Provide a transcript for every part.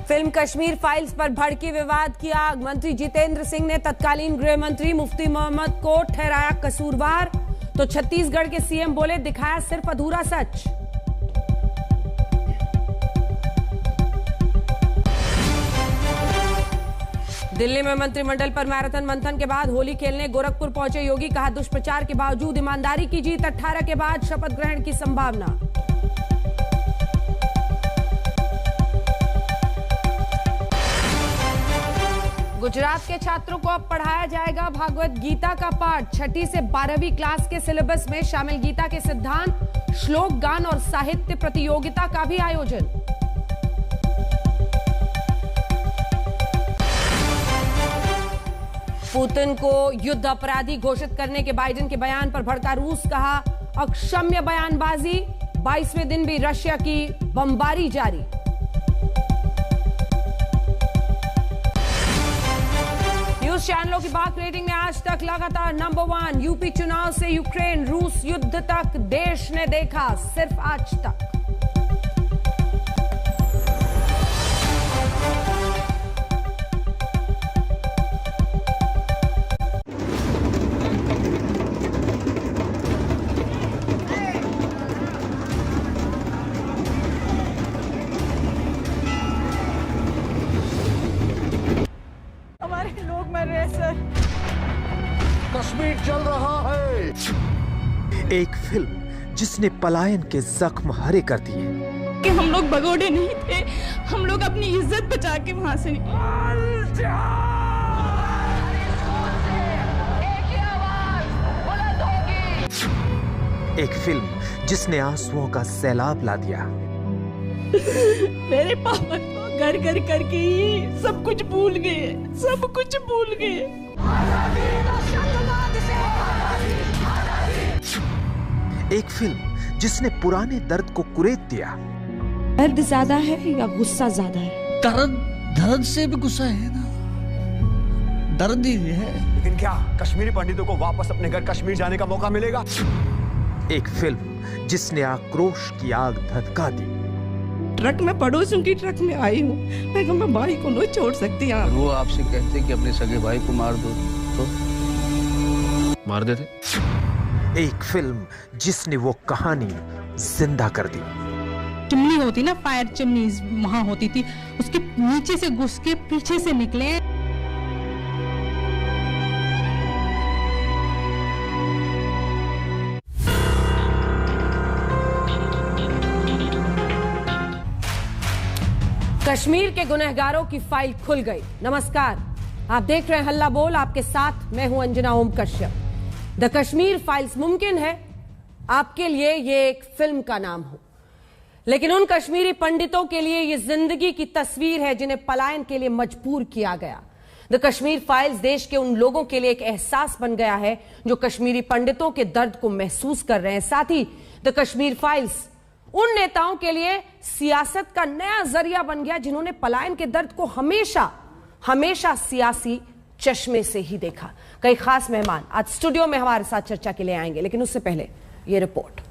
Film Kashmir files पर भड़की विवाद की आग। मंत्री जितेंद्र सिंह ने तत्कालीन गृह मंत्री मुफ्ती मोहम्मद को ठहराया कसूरवार, तो छत्तीसगढ़ के सीएम बोले दिखाया सिर्फ अधूरा सच। दिल्ली में मंत्रिमंडल पर मैराथन मंथन के बाद होली खेलने गोरखपुर पहुंचे योगी, कहा दुष्प्रचार के बावजूद ईमानदारी की जीत, 18 के बाद शपथ ग्रहण की संभावना। गुजरात के छात्रों को अब पढ़ाया जाएगा भागवत गीता का पाठ। 6ठी से 12वीं क्लास के सिलेबस में शामिल गीता के सिद्धांत, श्लोक गान और साहित्य प्रतियोगिता का भी आयोजन। पुतिन को युद्ध अपराधी घोषित करने के बाइडेन के बयान पर भड़का रूस, कहा अक्षम्य बयानबाजी, 22वें दिन भी रशिया की बमबारी जारी। न्यूज चैनलों की बाक रेटिंग में आज तक लगातार नंबर 1। यूपी चुनाव से यूक्रेन रूस युद्ध तक देश ने देखा सिर्फ आज तक। लोग मर रहे हैं सर। कश्मीर चल रहा है। एक फिल्म जिसने पलायन के जख्म हरे कर दिए। कि हम लोग भगोड़े नहीं थे, हम लोग अपनी इज्जत बचा के वहां से निकले। एक फिल्म जिसने आंसुओं का सैलाब ला दिया। मेरे पापा को घर घर करके ही सब कुछ भूल गए, सब कुछ भूल गए। एक फिल्म जिसने पुराने दर्द को कुरेद दिया। दर्द ज्यादा है या गुस्सा ज्यादा है? दर्द से भी गुस्सा है ना, दर्द ही है। लेकिन क्या कश्मीरी पंडितों को वापस अपने घर कश्मीर जाने का मौका मिलेगा? एक फिल्म जिसने आक्रोश की आग धधका दी। ट्रक में पड़ोसियों की ट्रक में आई हूँ, मैं भाई को नहीं छोड़ सकती। वो आपसे कहते कि अपने सगे भाई को मार दो तो मार देते। एक फिल्म जिसने वो कहानी जिंदा कर दी। चिमनी होती ना, फायर चिमनी वहां होती थी, उसके नीचे से घुस के पीछे से निकले। कश्मीर के गुनहगारों की फाइल खुल गई। नमस्कार, आप देख रहे हैं हल्ला बोल, आपके साथ मैं हूं अंजना ओम कश्यप। The Kashmir files. मुमकिन है आपके लिए ये एक फिल्म का नाम हो, लेकिन उन कश्मीरी पंडितों के लिए ये जिंदगी की तस्वीर है जिन्हें पलायन के लिए मजबूर किया गया। द कश्मीर फाइल्स देश के उन लोगों के लिए एक एहसास बन गया है जो कश्मीरी पंडितों के दर्द को महसूस कर रहे हैं। साथ ही द कश्मीर फाइल्स उन नेताओं के लिए सियासत का नया जरिया बन गया जिन्होंने पलायन के दर्द को हमेशा हमेशा सियासी चश्मे से ही देखा। कई खास मेहमान आज स्टूडियो में हमारे साथ चर्चा के लिए आएंगे, लेकिन उससे पहले ये रिपोर्ट।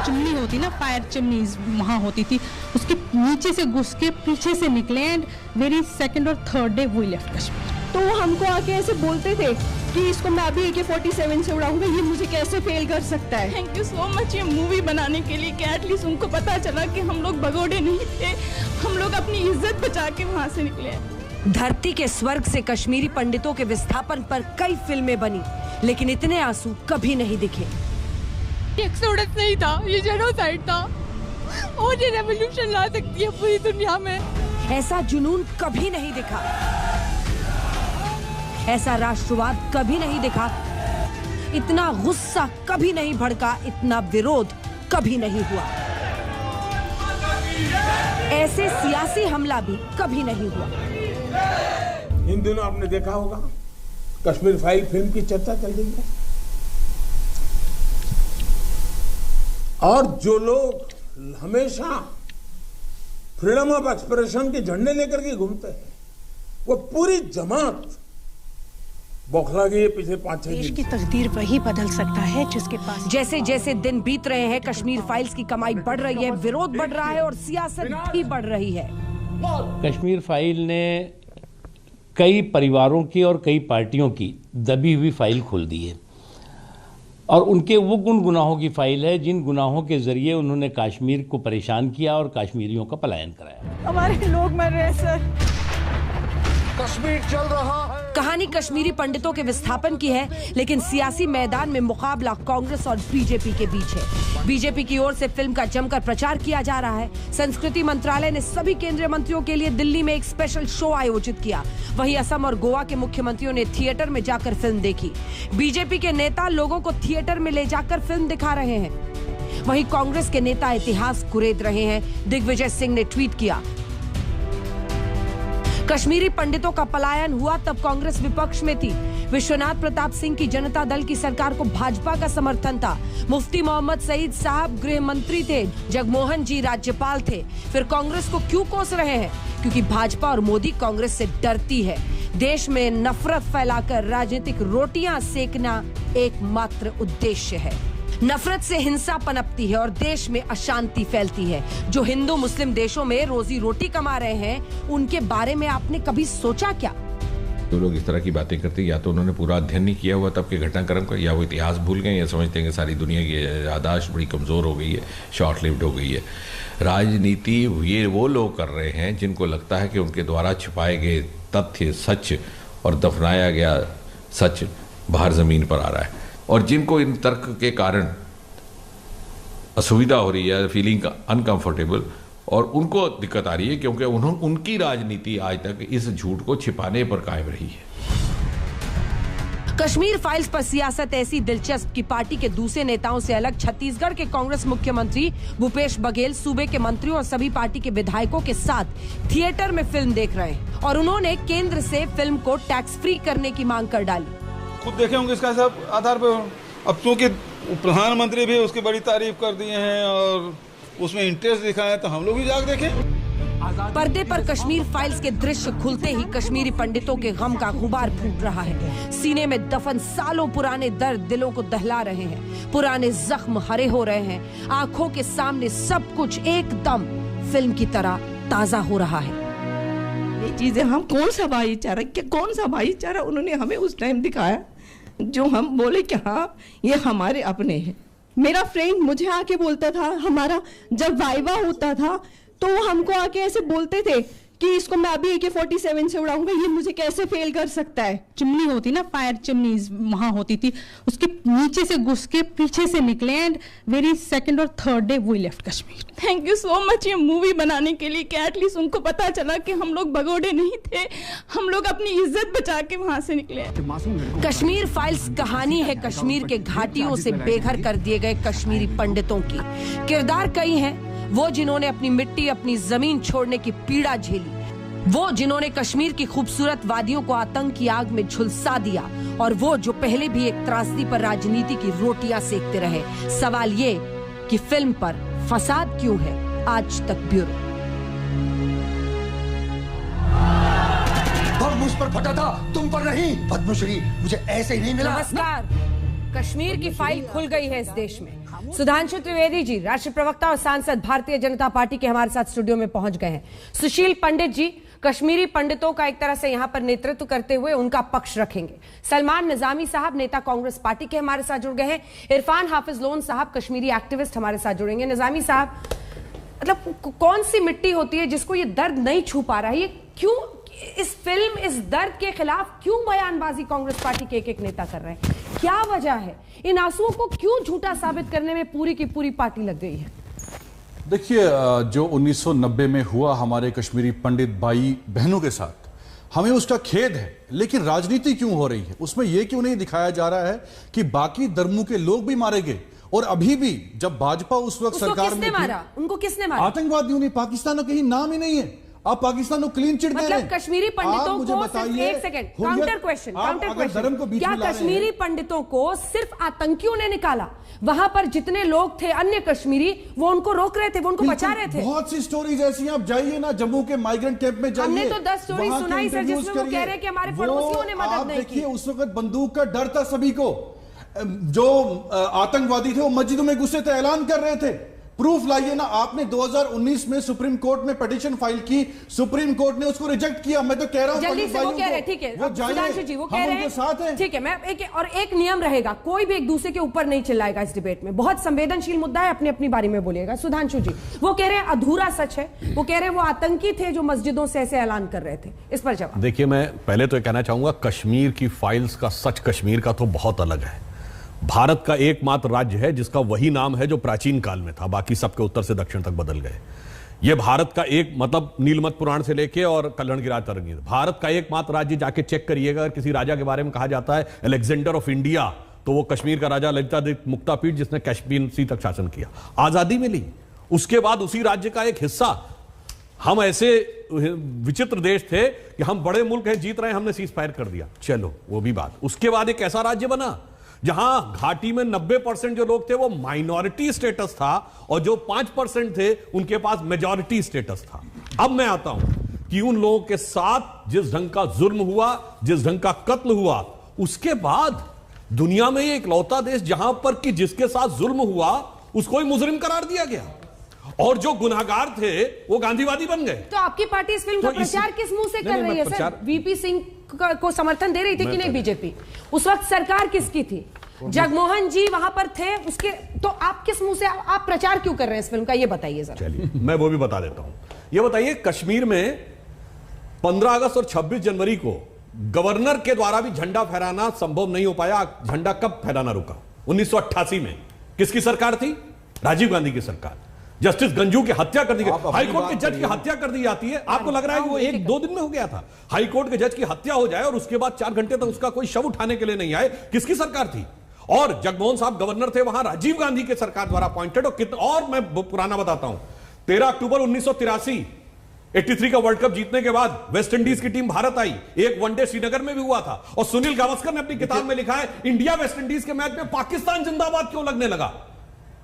चिमनी होती ना, फायर चिमनी वहां होती थी, उसके नीचे से घुस के पीछे से निकले। एंड वेरी सेकंड और third day we left Kashmir. तो वो हमको आके ऐसे बोलते थे कि इसको मैं अभी AK-47 से उड़ाऊंगा, ये मुझे कैसे फेल कर सकता है। थैंक यू सो मच ये मूवी बनाने के लिए, कि एटलीस्ट उनको पता चला कि हम लोग भगोड़े नहीं थे, हम लोग अपनी इज्जत बचा के वहां से निकले। धरती के स्वर्ग से कश्मीरी पंडितों के विस्थापन पर कई फिल्में बनी, लेकिन इतने आंसू कभी नहीं दिखे। एक्सोडस नहीं था, ये जेनोसाइड था, और ये रेवोल्यूशन ला सकती है पूरी दुनिया में। ऐसा जुनून कभी नहीं दिखा, ऐसा राष्ट्रवाद कभी नहीं दिखा, इतना गुस्सा कभी नहीं भड़का, इतना विरोध कभी नहीं हुआ, ऐसे सियासी हमला भी कभी नहीं हुआ। इन दिनों आपने देखा होगा कश्मीर फाइल फिल्म की चर्चा चल रही है, और जो लोग हमेशा फ्रीडम ऑफ एक्सप्रेशन के झंडे लेकर के घूमते हैं, वो पूरी जमात बौखला गई है पिछले 5-6 देश दिन की तकदीर वही बदल सकता है जिसके पास। जैसे जैसे दिन बीत रहे हैं, कश्मीर फाइल्स की कमाई बढ़ रही है, विरोध बढ़ रहा है और सियासत भी बढ़ रही है। कश्मीर फाइल ने कई परिवारों की और कई पार्टियों की दबी हुई फाइल खोल दी है और उनके वो उन गुनाहों की फाइल है जिन गुनाहों के जरिए उन्होंने कश्मीर को परेशान किया और कश्मीरियों का पलायन कराया। हमारे लोग मर रहे हैं सर। कश्मीर चल रहा है। कहानी कश्मीरी पंडितों के विस्थापन की है, लेकिन सियासी मैदान में मुकाबला कांग्रेस और बीजेपी के बीच है। बीजेपी की ओर से फिल्म का जमकर प्रचार किया जा रहा है। संस्कृति मंत्रालय ने सभी केंद्रीय मंत्रियों के लिए दिल्ली में एक स्पेशल शो आयोजित किया। वहीं असम और गोवा के मुख्यमंत्रियों ने थिएटर में जाकर फिल्म देखी। बीजेपी के नेता लोगों को थिएटर में ले जाकर फिल्म दिखा रहे हैं। वहीं कांग्रेस के नेता इतिहास कुरेद रहे हैं। दिग्विजय सिंह ने ट्वीट किया, कश्मीरी पंडितों का पलायन हुआ तब कांग्रेस विपक्ष में थी। विश्वनाथ प्रताप सिंह की जनता दल की सरकार को भाजपा का समर्थन था। मुफ्ती मोहम्मद सईद साहब गृह मंत्री थे, जगमोहन जी राज्यपाल थे। फिर कांग्रेस को क्यों कोस रहे हैं? क्योंकि भाजपा और मोदी कांग्रेस से डरती है। देश में नफरत फैलाकर राजनीतिक रोटियां सेकना एकमात्र उद्देश्य है। नफरत से हिंसा पनपती है और देश में अशांति फैलती है। जो हिंदू मुस्लिम देशों में रोजी रोटी कमा रहे हैं, उनके बारे में आपने कभी सोचा क्या? जो लोग इस तरह की बातें करते हैं, या तो उन्होंने पूरा अध्ययन नहीं किया हुआ तब के घटनाक्रम का, या वो इतिहास भूल गए, या समझते हैं कि सारी दुनिया की याददाश्त बड़ी कमज़ोर हो गई है, शॉर्ट लिव्ड हो गई है। राजनीति ये वो लोग कर रहे हैं जिनको लगता है कि उनके द्वारा छिपाए गए तथ्य सच और दफनाया गया सच बाहर ज़मीन पर आ रहा है, और जिनको इन तर्क के कारण असुविधा हो रही है, फीलिंग अनकंफर्टेबल, और उनको दिक्कत आ रही है क्योंकि उनकी राजनीति आज तक इस झूठ को छिपाने पर कायम रही है। कश्मीर फाइल्स पर सियासत ऐसी दिलचस्प कि पार्टी के दूसरे नेताओं से अलग छत्तीसगढ़ के कांग्रेस मुख्यमंत्री भूपेश बघेल सूबे के मंत्रियों और सभी पार्टी के विधायकों के साथ थिएटर में फिल्म देख रहे हैं और उन्होंने केंद्र से फिल्म को टैक्स फ्री करने की मांग कर डाली। खुद देखे होंगे इसका सब आधार पर। अब चूंकि प्रधानमंत्री भी उसकी बड़ी तारीफ कर दिए हैं और उसमें इंटरेस्ट दिखाया है, तो हम लोग भी जाकर देखें। पर्दे पर कश्मीर फाइल्स के दृश्य खुलते ही कश्मीरी पंडितों के गम का गुबार फूट रहा है। सीने में दफन सालों पुराने दर्द दिलों को दहला रहे हैं। पुराने जख्म हरे हो रहे हैं। आंखों के सामने सब कुछ एकदम फिल्म की तरह ताजा हो रहा है। ये चीजें हम कौन सा भाईचारा उन्होंने हमें उस टाइम दिखाया, जो हम बोले कि हाँ ये हमारे अपने हैं। मेरा फ्रेंड मुझे आके बोलता था, हमारा जब वाइवा होता था तो वो हमको आके ऐसे बोलते थे कि इसको मैं अभी AK-47 से उड़ाऊंगा, ये मुझे कैसे फेल कर सकता है। चिमनी होती ना, फायर चिमनी वहां होती थी, उसके नीचे से घुस के पीछे से निकले एंड वेरी सेकंड और third day we left Kashmir. Thank you so much ये मूवी बनाने के लिए, कि एटलीस्ट उनको पता चला कि हम लोग भगोड़े नहीं थे, हम लोग अपनी इज्जत बचा के वहां से निकले। कश्मीर फाइल्स कहानी है कश्मीर के घाटियों से बेघर कर दिए गए कश्मीरी पंडितों की। किरदार कई हैं, वो जिन्होंने अपनी मिट्टी अपनी जमीन छोड़ने की पीड़ा झेली, वो जिन्होंने कश्मीर की खूबसूरत वादियों को आतंक की आग में झुलसा दिया, और वो जो पहले भी एक त्रासदी पर राजनीति की रोटियां सेकते रहे। सवाल ये कि फिल्म पर फसाद क्यों है? आज तक ब्यूरो। मुझ पर फटा था, तुम पर नहीं। पद्मश्री मुझे ऐसे ही नहीं मिला। नमस्कार, कश्मीर की फाइल खुल गई है इस देश में। सुधांशु त्रिवेदी जी, राष्ट्रीय प्रवक्ता और सांसद भारतीय जनता पार्टी के हमारे साथ स्टूडियो में पहुंच गए हैं। सुशील पंडित जी, कश्मीरी पंडितों का एक तरह से यहां पर नेतृत्व करते हुए उनका पक्ष रखेंगे। सलमान निजामी साहब, नेता कांग्रेस पार्टी के, हमारे साथ जुड़ गए हैं। इरफान हाफिज लोन साहब, कश्मीरी एक्टिविस्ट, हमारे साथ जुड़ेंगे। निजामी साहब, मतलब कौन सी मिट्टी होती है जिसको ये दर्द नहीं छू पा रहा है? ये क्यों इस फिल्म, इस दर्द के खिलाफ क्यों बयानबाजी कांग्रेस पार्टी के एक नेता कर रहे हैं? क्या वजह है? इन आंसुओं को क्यों झूठा साबित करने में पूरी की पूरी पार्टी लग गई है? देखिए, जो 1990 में हुआ हमारे कश्मीरी पंडित भाई बहनों के साथ, हमें उसका खेद है, लेकिन राजनीति क्यों हो रही है? उसमें यह क्यों नहीं दिखाया जा रहा है कि बाकी धर्मों के लोग भी मारे गए? और अभी भी जब भाजपा उस वक्त सरकार में मारा, उनको किसने मारा? आतंकवादियों ने। पाकिस्तान का कहीं नाम ही नहीं है। आप पाकिस्तान को क्लीन चिट दे रहे हैं। मतलब कश्मीरी पंडितों को सिर्फ एक सेकंड, काउंटर क्वेश्चन, क्या कश्मीरी पंडितों को सिर्फ आतंकियों ने निकाला? वहां पर जितने लोग थे अन्य कश्मीरी, वो उनको रोक रहे थे, वो उनको बचा रहे थे। बहुत सी स्टोरीज ऐसी हैं, आप जाइए ना जम्मू के माइग्रेंट कैंप में जाइए, हमने तो 10 स्टोरी सुनाई सर, जिसमें वो कह रहे हैं कि हमारे पड़ोसियों ने मदद नहीं की। उस वक्त बंदूक का डर था सभी को, जो आतंकवादी थे वो मस्जिदों में घुसे थे, ऐलान कर रहे थे। प्रूफ लाइए ना। आपने 2019 में सुप्रीम कोर्ट में पिटीशन फाइल की, सुप्रीम कोर्ट ने उसको रिजेक्ट किया। मैं तो कह रहा हूं जल्दी से, वो कह रहे हैं ठीक है सुधांशु जी, वो कह रहे हैं ठीक है, मैं एक नियम रहेगा, कोई भी एक दूसरे के ऊपर नहीं चिल्लाएगा इस डिबेट में, बहुत संवेदनशील मुद्दा है, अपनी अपनी बारी में बोलिएगा। सुधांशु जी, वो कह रहे हैं अधूरा सच है, वो कह रहे हैं वो आतंकी थे जो मस्जिदों से ऐसे ऐलान कर रहे थे, इस पर जवाब। देखिए, मैं पहले तो ये कहना चाहूंगा, कश्मीर की फाइल्स का सच कश्मीर का तो बहुत अलग है। भारत का एकमात्र राज्य है जिसका वही नाम है जो प्राचीन काल में था, बाकी सबके उत्तर से दक्षिण तक बदल गए। यह भारत का एक, मतलब नीलमत पुराण से लेके और कल्याण की राज तरंगी, भारत का एकमात्र राज्य, जाके चेक करिएगा। अगर किसी राजा के बारे में कहा जाता है अलेक्जेंडर ऑफ इंडिया, तो वो कश्मीर का राजा ललितादित्य मुक्तापीठ, जिसने कश्मीर तक शासन किया। आजादी मिली, उसके बाद उसी राज्य का एक हिस्सा, हम ऐसे विचित्र देश थे कि हम बड़े मुल्क हैं, जीत रहे हैं, हमने सीज फायर कर दिया, चलो वो भी बात। उसके बाद एक ऐसा राज्य बना जहां घाटी में 90% जो लोग थे वो माइनॉरिटी स्टेटस था, और जो 5% थे उनके पास मेजॉरिटी स्टेटस था। अब मैं आता हूं कि उन लोगों के साथ जिस ढंग का जुल्म हुआ, जिस ढंग का कत्ल हुआ, उसके बाद दुनिया में ये इकलौता देश जहां पर कि जिसके साथ जुल्म हुआ उसको ही मुजरिम करार दिया गया, और जो गुनाहगार थे वो गांधीवादी बन गए। तो आपकी पार्टी इस फिल्म का प्रचार किस मुंह से कर रही है सर? वीपी सिंह को समर्थन दे रही थी कि नहीं बीजेपी? उस वक्त सरकार किसकी थी? जगमोहन जी वहां पर थे, उसके तो आप किस मुंह से आप प्रचार क्यों कर रहे हैं इस फिल्म का, ये बताइए जरा। चलिए मैं वो भी बता देता हूं। ये बताइए, कश्मीर में 15 अगस्त और 26 जनवरी को गवर्नर के द्वारा भी झंडा फहराना संभव नहीं हो पाया। झंडा कब फहराना रुका? 1988 में। किसकी सरकार थी? राजीव गांधी की सरकार। जस्टिस गंजू की हत्या कर दी गई, हाईकोर्ट के जज की हत्या कर दी जाती है। आपको लग रहा है कि वो 1-2 दिन में हो गया था? हाईकोर्ट के जज की हत्या हो जाए और उसके बाद 4 घंटे तक उसका कोई शव उठाने के लिए नहीं आए, किसकी सरकार थी? और जगमोहन साहब गवर्नर थे वहां, राजीव गांधी के सरकार द्वारा अपॉइंटेड। और मैं पुराना बताता हूं, 13 अक्टूबर 1983 83 का वर्ल्ड कप जीतने के बाद वेस्ट इंडीज की टीम भारत आई, एक वनडे श्रीनगर में भी हुआ था, और सुनील गावस्कर ने अपनी किताब में लिखा है, इंडिया वेस्ट इंडीज के मैच में पाकिस्तान जिंदाबाद क्यों लगने लगा?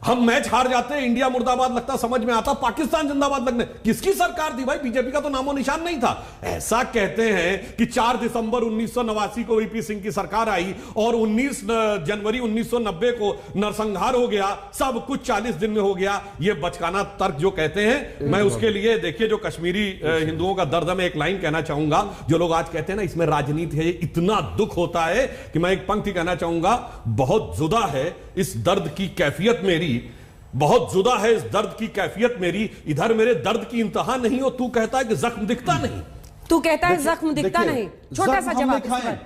हम मैच हार जाते हैं, इंडिया मुर्दाबाद लगता, समझ में आता, पाकिस्तान जिंदाबाद लगने। किसकी सरकार थी भाई? बीजेपी का तो नामो निशान नहीं था। ऐसा कहते हैं कि 4 दिसंबर 1989 को वीपी सिंह की सरकार आई और 19 जनवरी 1990 को नरसंहार हो गया, सब कुछ 40 दिन में हो गया। ये बचकाना तर्क जो कहते हैं, मैं उसके लिए, देखिए, जो कश्मीरी हिंदुओं का दर्द है, मैं एक लाइन कहना चाहूंगा। जो लोग आज कहते हैं ना इसमें राजनीति है, इतना दुख होता है कि मैं एक पंक्ति कहना चाहूंगा, बहुत जुदा है इस दर्द की कैफियत मेरी, बहुत जुदा है इस दर्द की कैफियत मेरी। इधर मेरे दर्द की इंतहा नहीं हो, तू कहता है कि जख्म दिखता नहीं। तू कहता है जख्म दिखता नहीं। छोटा सा जवाब।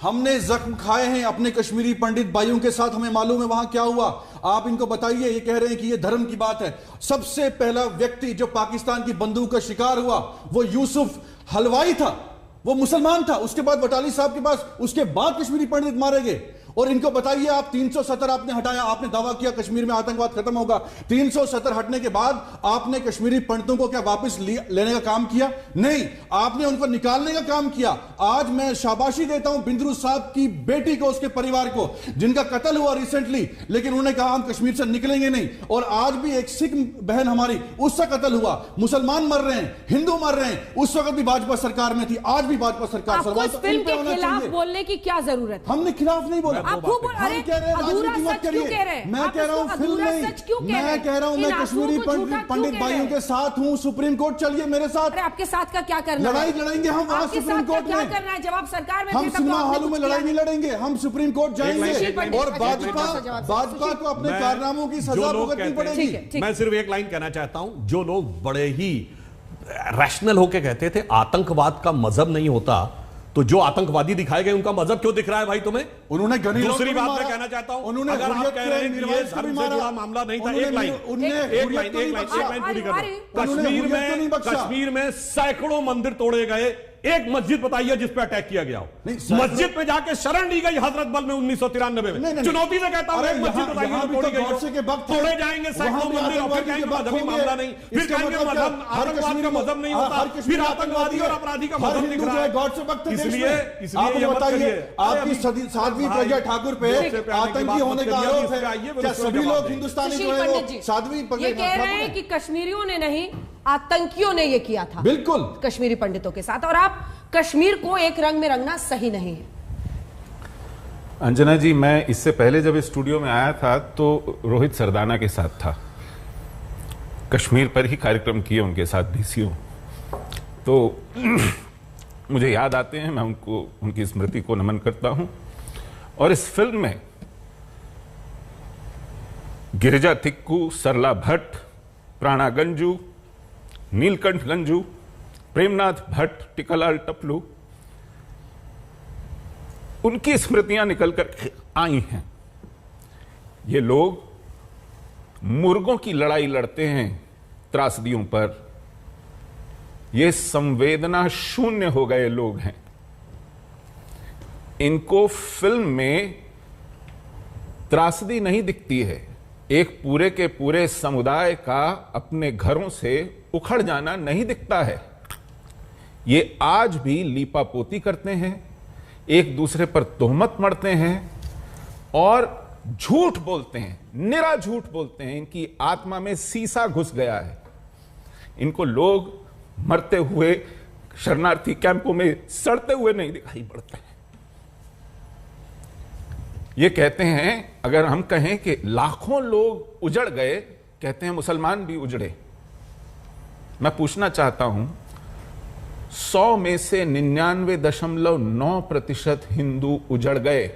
हमने जख्म खाए हैं अपने कश्मीरी पंडित भाइयों के साथ, हमें मालूम है वहां क्या हुआ। आप इनको बताइए, ये कह रहे हैं कि ये धर्म की बात है। सबसे पहला व्यक्ति जो पाकिस्तान की बंदूक का शिकार हुआ वो यूसुफ हलवाई था, वो मुसलमान था। उसके बाद बटाली साहब के पास, उसके बाद कश्मीरी पंडित मारे गए। और इनको बताइए, आप 370 आपने हटाया, आपने दावा किया कश्मीर में आतंकवाद खत्म होगा। 370 हटने के बाद आपने कश्मीरी पंडितों को क्या वापस लेने का काम किया? नहीं, आपने उनको निकालने का काम किया। आज मैं शाबाशी देता हूं बिंद्रू साहब की बेटी को, उसके परिवार को, जिनका कत्ल हुआ रिसेंटली, लेकिन उन्होंने कहा हम कश्मीर से निकलेंगे नहीं। और आज भी एक सिख बहन हमारी, उसका कत्ल हुआ। मुसलमान मर रहे हैं, हिंदू मर रहे हैं। उस वक्त भी भाजपा सरकार में थी, आज भी भाजपा सरकार। फिल्म के खिलाफ बोलने की क्या जरूरत? हमने खिलाफ नहीं बोला। आप खूब अरे अधूरा सच क्यों कह रहे हैं? मैं कह रहा हूं फिल्म नहीं, मैं कह रहा हूं मैं कश्मीरी पंडित भाइयों के साथ हूं। सुप्रीम कोर्ट चलिए मेरे साथ। अरे आपके साथ का क्या करना है? लड़ाई लड़ेंगे हम वहां सुप्रीम कोर्ट में। क्या करना है? जब आप सरकार में हम सिनेमा हॉलों में लड़ाई नहीं लड़ेंगे, हम सुप्रीम कोर्ट जाएंगे और भाजपा को अपने कारनामों की सजा भुगतनी पड़ेगी। मैं सिर्फ एक लाइन कहना चाहता हूं, जो लोग बड़े ही रैशनल होकर कहते थे आतंकवाद का मजहब नहीं होता, तो जो आतंकवादी दिखाए गए उनका मजहब क्यों दिख रहा है भाई तुम्हें? उन्होंने दूसरी बात मैं कहना चाहता हूं, उन्होंने अगर आप कह रहे हैं कि ये धर्म से जुड़ा मामला नहीं था, एक लाइन पूरी कर। कश्मीर में सैकड़ों मंदिर तोड़े गए, एक मस्जिद बताइए जिस पे अटैक किया गया हो। मस्जिद पे जाके शरण ली गई हजरत बल में 1993 में। चुनौती से कहता हूं एक मस्जिद बताइए जो तोड़ी गई हो। तोड़े जाएंगे सैकड़ों मंदिर और फिर कहेंगे मजहबी मामला नहीं, फिर कहेंगे मजहब आतंकवाद का मजहब नहीं होता, फिर आतंकवादी और अपराधी का मजहब दिख रहा है। इसलिए ये बताइए आपकी 7वीं प्रज्ञा ठाकुर पे आतंकी होने का आरोप है, क्या सभी लोग हिंदुस्तानी जो है वो 7वीं प्रज्ञा ये कह रहे हैं कि कश्मीरियों ने नहीं, आतंकियों ने ये किया था बिल्कुल कश्मीरी पंडितों के साथ, और आप कश्मीर को एक रंग में रंगना सही नहीं है। अंजना जी, मैं इससे पहले जब स्टूडियो में आया था तो रोहित सरदाना के साथ था, कश्मीर पर ही कार्यक्रम किए उनके साथ बीसीओ, तो मुझे याद आते हैं, मैं उनको उनकी स्मृति को नमन करता हूं। और इस फिल्म में गिरिजा तिक्कू, सरला भट्ट, प्राणा गंजू, नीलकंठ गंजू, प्रेमनाथ भट्ट, टिकलाल टपलू, उनकी स्मृतियां निकल कर आई हैं। ये लोग मुर्गों की लड़ाई लड़ते हैं त्रासदियों पर, ये संवेदना शून्य हो गए लोग हैं। इनको फिल्म में त्रासदी नहीं दिखती है, एक पूरे के पूरे समुदाय का अपने घरों से उखड़ जाना नहीं दिखता है। ये आज भी लीपापोती करते हैं, एक दूसरे पर तोहमत मढ़ते हैं और झूठ बोलते हैं, निरा झूठ बोलते हैं। इनकी आत्मा में सीसा घुस गया है। इनको लोग मरते हुए शरणार्थी कैंपों में सड़ते हुए नहीं दिखाई पड़ते हैं। ये कहते हैं, अगर हम कहें कि लाखों लोग उजड़ गए, कहते हैं मुसलमान भी उजड़े। मैं पूछना चाहता हूं, 100 में से 99.9% हिंदू उजड़ गए,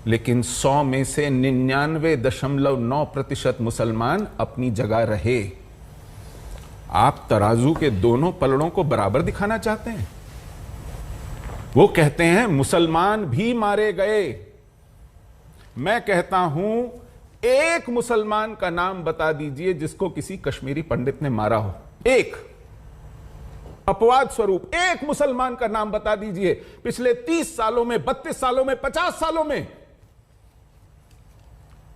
लेकिन 100 में से 99.9% मुसलमान अपनी जगह रहे। आप तराजू के दोनों पलड़ों को बराबर दिखाना चाहते हैं? वो कहते हैं मुसलमान भी मारे गए। मैं कहता हूं, एक मुसलमान का नाम बता दीजिए जिसको किसी कश्मीरी पंडित ने मारा हो। एक अपवाद स्वरूप एक मुसलमान का नाम बता दीजिए पिछले 30 सालों में, 32 सालों में, 50 सालों में।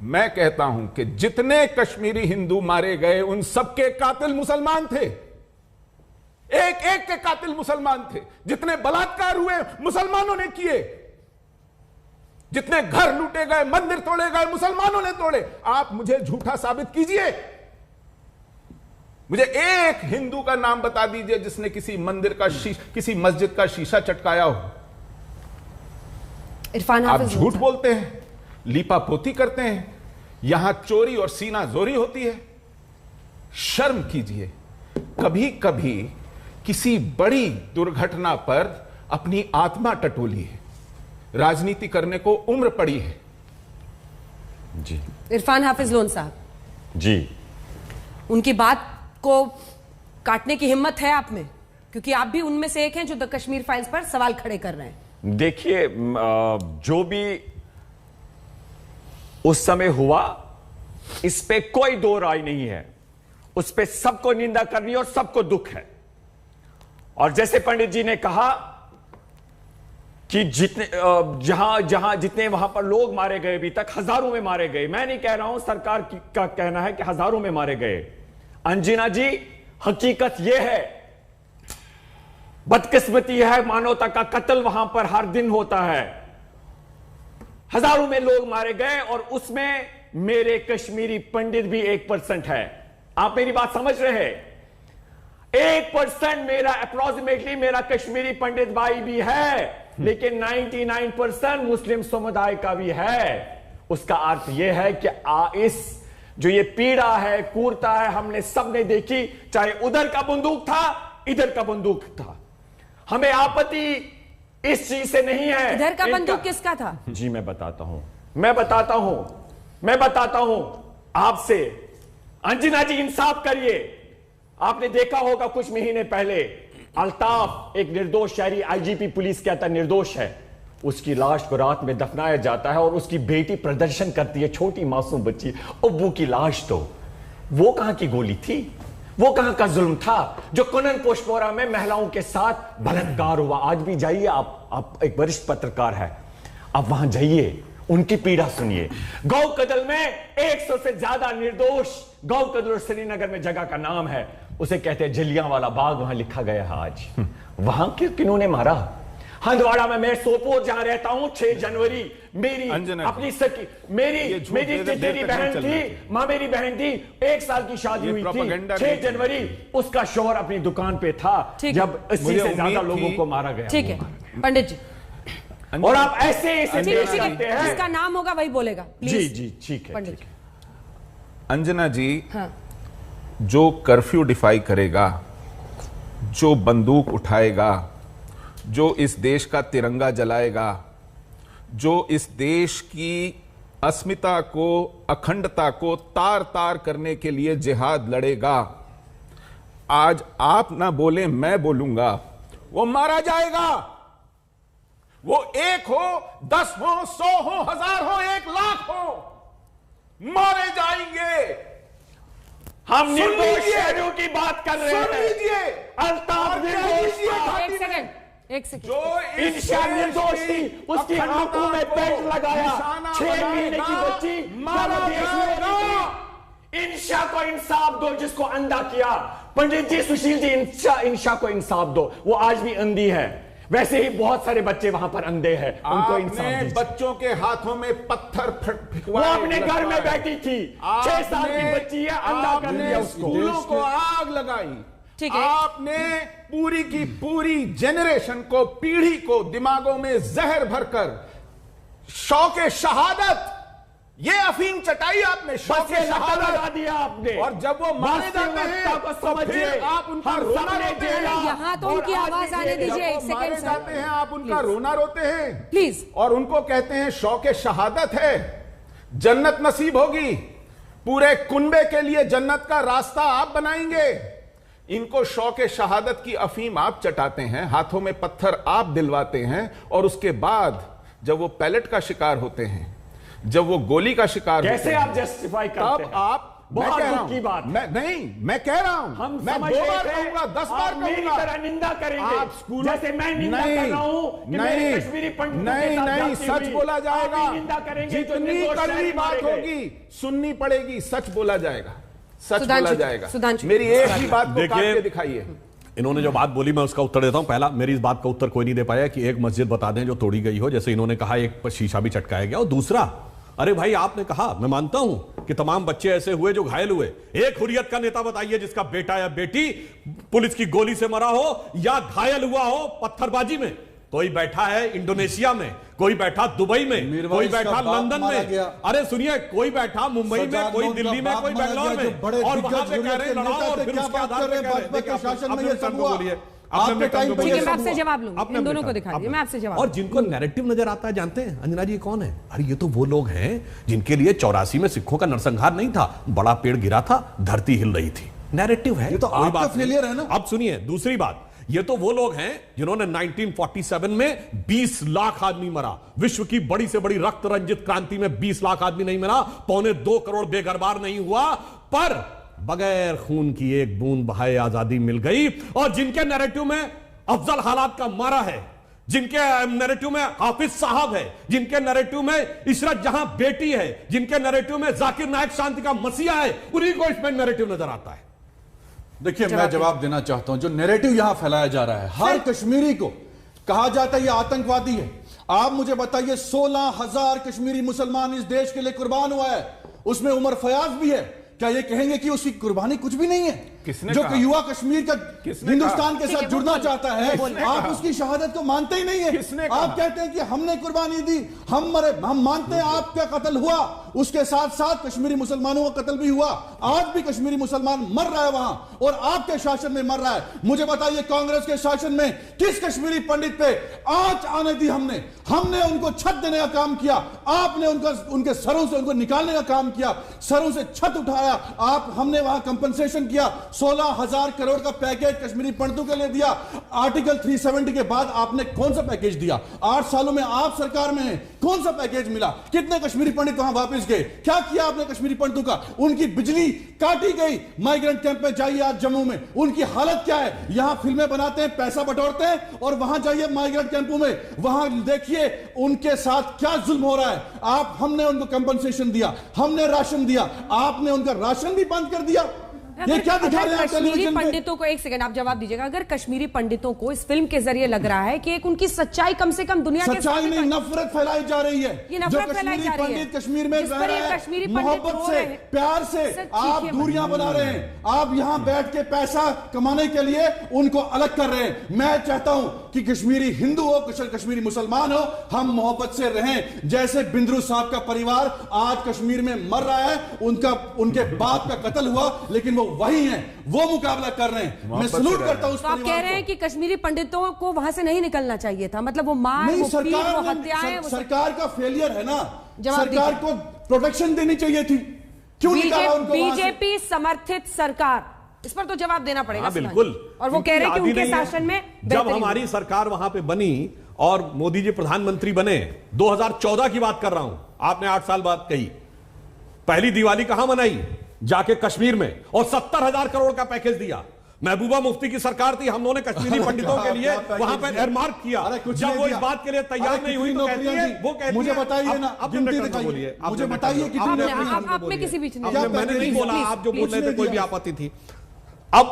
मैं कहता हूं कि जितने कश्मीरी हिंदू मारे गए उन सबके कातिल मुसलमान थे, एक एक के कातिल मुसलमान थे। जितने बलात्कार हुए मुसलमानों ने किए, जितने घर लूटे गए, मंदिर तोड़े गए, मुसलमानों ने तोड़े। आप मुझे झूठा साबित कीजिए, मुझे एक हिंदू का नाम बता दीजिए जिसने किसी मंदिर का किसी मस्जिद का शीशा चटकाया हो। इरफान आप हाफिज झूठ बोलते हैं, लीपापोती करते हैं, यहां चोरी और सीना जोरी होती है। शर्म कीजिए। कभी कभी किसी बड़ी दुर्घटना पर अपनी आत्मा टटोली है, राजनीति करने को उम्र पड़ी है। जी इरफान हाफिज लोन साहब जी, उनकी बात को काटने की हिम्मत है आप में, क्योंकि आप भी उनमें से एक हैं जो द कश्मीर फाइल्स पर सवाल खड़े कर रहे हैं। देखिए, जो भी उस समय हुआ, इस पे कोई दो राय नहीं है। उस पे सबको निंदा करनी और सबको दुख है। और जैसे पंडित जी ने कहा कि जितने जितने वहां पर लोग मारे गए, अभी तक हजारों में मारे गए। मैं नहीं कह रहा हूं, सरकार का कहना है कि हजारों में मारे गए। अंजना जी, हकीकत यह है, बदकिस्मती है, मानवता का कत्ल वहां पर हर दिन होता है। हजारों में लोग मारे गए और उसमें मेरे कश्मीरी पंडित भी 1% है। आप मेरी बात समझ रहे हैं? 1% मेरा अप्रोक्सीमेटली मेरा कश्मीरी पंडित भाई भी है, लेकिन 99% मुस्लिम समुदाय का भी है। उसका अर्थ यह है कि इस जो ये पीड़ा है, क्रूरता है, हमने सबने देखी, चाहे उधर का बंदूक था, इधर का बंदूक था। हमें आपत्ति इस चीज से नहीं है। इधर का बंदूक किसका था? जी मैं बताता हूं आपसे। अंजना जी, इंसाफ करिए। आपने देखा होगा कुछ महीने पहले अल्ताफ, एक निर्दोष शहरी, आईजीपी पुलिस कहता निर्दोष है, उसकी लाश को रात में दफनाया जाता है और उसकी बेटी प्रदर्शन करती है, छोटी मासूम बच्ची, अब्बू की लाश। तो वो कहां की गोली थी? वो कहां का जुल्म था जो कुनन पोशपोरा में महिलाओं के साथ बलात्कार हुआ? आज भी जाइए, आप एक वरिष्ठ पत्रकार है, आप वहां जाइए, उनकी पीड़ा सुनिए। गौ कत्ल में 100 से ज्यादा निर्दोष गौ कत्ल श्रीनगर में जगह का नाम है, उसे कहते हैं जलियांवाला बाग, वहां लिखा गया है आज। वहां किन्होंने मारा? हंदवाड़ा में मैं सोपोर जहां रहता हूं, 6 जनवरी मेरी अपनी सखी मेरी चचेरी बहन थी, मां मेरी बहन थी, 1 साल की शादी हुई थी, 6 जनवरी उसका शौहर अपनी दुकान पे था जब 80 से ज्यादा लोगों को मारा गया। ठीक है पंडित जी, और आप ऐसे करते हैं, जिसका नाम होगा वही बोलेगा। जी जी ठीक है पंडित। अंजना जी, हाँ। जो कर्फ्यू डिफाई करेगा, जो बंदूक उठाएगा, जो इस देश का तिरंगा जलाएगा, जो इस देश की अस्मिता को, अखंडता को तार तार करने के लिए जिहाद लड़ेगा, आज आप ना बोले मैं बोलूंगा, वो मारा जाएगा। वो 1 हो, 10 हो, 100 हो, 1000 हो, 1 लाख हो, मारे जाएंगे। हम निर्दोष शहरियों की बात कर रहे हैं। सुन लीजिए, अल्ताफ निर्दोष था। एक सेकंड। जो इंशा निर्दोष थी, उसकी आंखों में बेल्ट लगाया, 6 महीने की बच्ची मारा जाएगा। इंशा को इंसाफ दो, जिसको अंधा किया। पंडित जी, सुशील जी, इंशा को इंसाफ दो, वो आज भी अंधी है। वैसे ही बहुत सारे बच्चे वहां पर अंधे हैं, उनको इंसाफ दीजिए। बच्चों के हाथों में पत्थर वो अपने घर में बैठी थी, 6 साल की बच्ची है, अंधा कर दिया उसको। स्कूलों को आग लगाई। ठीक है। आपने पूरी की पूरी जेनरेशन को, पीढ़ी को दिमागों में जहर भरकर शौके शहादत, ये अफीम चटाई आपने, शौके शहादत लगा दिया आपने। और जब वो मारे जाते हैं तो फिर आप उनका रोना रोते हैं। यहाँ तो उनकी आवाज आने दीजिए, 1 सेकंड। मारे जाते हैं आप उनका रोना रोते हैं प्लीज, और उनको कहते हैं शौके शहादत है, जन्नत नसीब होगी, पूरे कुनबे के लिए जन्नत का रास्ता आप बनाएंगे। इनको शौके शहादत की अफीम आप चटाते हैं, हाथों में पत्थर आप दिलवाते हैं, और उसके बाद जब वो पैलेट का शिकार होते हैं, जब वो गोली का शिकार होते हैं, कैसे आप जस्टिफाई करते हैं? तब आप, मैं कह रहा हूं, बात मैं कह रहा हूं, हम मैं 2 बार कहूंगा, 10 बार कहूंगा, मेरी तरह निंदा करेंगे। आप स्कूल, जैसे मैं निंदा कर रहा हूं कि मेरे कश्मीरी पंडितों के साथ नहीं, जाती सच हुई, बोला जाएगा। आप निंदा करेंगे, जो जितनी निर्दोष कड़वी शहरी बात मारे गए। होगी सुननी पड़ेगी, सच बोला जाएगा, सच सुधांशु, बोला जाएगा। सुधांशु, मेरी एक ही बात को काट देखिए, के दिखाइए। इन्होंने जो बात बोली मैं उसका उत्तर देता हूं। पहला, मेरी इस बात का उत्तर कोई नहीं दे पाया कि एक मस्जिद बता दें जो तोड़ी गई हो, जैसे इन्होंने कहा एक शीशा भी चटकाया गया। और दूसरा, अरे भाई आपने कहा, मैं मानता हूं कि तमाम बच्चे ऐसे हुए जो घायल हुए, एक हुर्रियत का नेता बताइए जिसका बेटा या बेटी पुलिस की गोली से मरा हो या घायल हुआ हो पत्थरबाजी में। कोई बैठा है इंडोनेशिया में, कोई बैठा दुबई में, कोई बैठा लंदन में, अरे सुनिए, कोई बैठा मुंबई में, कोई दिल्ली में, कोई बेंगलोर में, और वहां पे कह रहे हैं लड़ाओ, और फिर उसके आधार पर कह रहे हैं शासन में ये सब हुआ। आपके टाइम पे मैं आपसे जवाब लूंगा, इन दोनों को दिखा दीजिए, मैं आपसे जवाब। और जिनको नैरेटिव नजर आता है, जानते हैं अंजना जी ये कौन है? अरे ये तो वो लोग हैं जिनके लिए 84 में सिखों का नरसंहार नहीं था, बड़ा पेड़ गिरा था, धरती हिल रही थी। नैरेटिव है, ये तो आपका फेलियर है ना। अब सुनिए दूसरी बात, ये तो वो लोग हैं जिन्होंने 1947 में 20 लाख आदमी मरा, विश्व की बड़ी से बड़ी रक्त रंजित क्रांति में 20 लाख आदमी नहीं मरा, 2.25 करोड़ बेघरबार नहीं हुआ, पर बगैर खून की एक बूंद बहाए आजादी मिल गई। और जिनके नैरेटिव में अफजल हालात का मारा है, जिनके नैरेटिव में हाफिज साहब है, जिनके नैरेटिव में इशरत जहां बेटी है, जिनके नैरेटिव में जाकिर नायक शांति का मसीहा है, उन्हीं को इसमें नैरेटिव नजर आता है। देखिए, मैं जवाब देना चाहता हूं, जो नैरेटिव यहां फैलाया जा रहा है, हर कश्मीरी को कहा जाता है ये आतंकवादी है। आप मुझे बताइए, 16,000 कश्मीरी मुसलमान इस देश के लिए कुर्बान हुआ है, उसमें उमर फयाज भी है। क्या ये कहेंगे कि उसकी कुर्बानी कुछ भी नहीं है? जो कि युवा कश्मीर का हिंदुस्तान के साथ जुड़ना चाहता है, आप उसकी शहादत को मानते ही नहीं है। आप कहते हैं कि हमने कुर्बानी दी, हम मरे, हम मानते हैं आपका कत्ल हुआ, उसके साथ साथ कश्मीरी मुसलमानों का कत्ल भी हुआ। आज भी कश्मीरी मुसलमान मर रहा है वहां, और आपके शासन में मर रहा है। मुझे बताइए, कांग्रेस के शासन में किस कश्मीरी पंडित पे आंच आने दी? हमने उनको छत देने का काम किया, आपने उनके सरों से उनको निकालने का काम किया, सरों से छत उठाया आप, हमने वहां कंपनसेशन किया, 16,000 करोड़ का पैकेज कश्मीरी पंडितों के लिए दिया। आर्टिकल 370 के बाद आपने कौन सा पैकेज दिया? 8 सालों में आप सरकार में हैं, कौन सा पैकेज मिला? कितने कश्मीरी पंडित वहां वापस गए। क्या किया आपने कश्मीरी पंडितों का? उनकी बिजली काटी गई। माइग्रेंट कैंप में जाइए आज जम्मू में, उनकी हालत क्या है? यहां फिल्में बनाते हैं, पैसा बटोरते हैं, और वहां जाइए माइग्रेंट कैंपों में, वहां देखिए उनके साथ क्या जुल्म हो रहा है। हमने उनको कंपनसेशन दिया, हमने राशन दिया, आपने उनका राशन भी बंद कर दिया। ये क्या दिखा रहे हैं कश्मीरी पंडितों को? एक सेकंड आप जवाब दीजिएगा। अगर कश्मीरी पंडितों को इस फिल्म के जरिए लग रहा है कि एक उनकी सच्चाई कम से कम दुनिया के सच्चाई नहीं, नफरत फैलाई जा रही है। ये नफरत फैलाई जा रही है। कश्मीर में रह रहे हैं, मोहब्बत से, प्यार से आप दूरियां बना रहे हैं। आप यहां बैठ के पैसा कमाने के लिए उनको अलग कर रहे हैं। मैं चाहता हूं कि कश्मीरी हिंदू हो, कश्मीरी मुसलमान हो, हम मोहब्बत से रहें। जैसे बिंद्रू साहब का परिवार आज कश्मीर में मर रहा है, उनके बाप का कत्ल हुआ, लेकिन वो वही हैं, वो मुकाबला कर रहे हैं। मैं सलूट करता हूं उस तो आप कह रहे हैं कि कश्मीरी पंडितों को वहां से नहीं निकलना चाहिए था? मतलब वो मार, वो पीट, वो हत्याएं, सरकार का फेलियर है ना। सरकार को प्रोटेक्शन देनी चाहिए थी, क्यों निकाला उनको? बीजेपी समर्थित सरकार, इस पर तो जवाब देना पड़ेगा। बिल्कुल। और वो कह रहे हैं कि उनके शासन में जब हमारी सरकार वहां पे बनी और मोदी जी प्रधानमंत्री बने, 2014 की बात कर रहा हूं, आपने 8 साल बाद कही, पहली दिवाली कहां मनाई? जाके कश्मीर में, और 70,000 करोड़ का पैकेज दिया। महबूबा मुफ्ती की सरकार थी, हम लोगों ने कश्मीरी पंडितों के लिए वहां पर एयरमार्क किया। जब वो इस बात के लिए तैयार नहीं हुई तो कहती है, वो कहती है, मुझे बताइए ना, बोलिए, मुझे बताइए कि आपने किसी बीच मैंने नहीं बोला, आप जो बोल रहे थे कोई भी आपत्ति थी। अब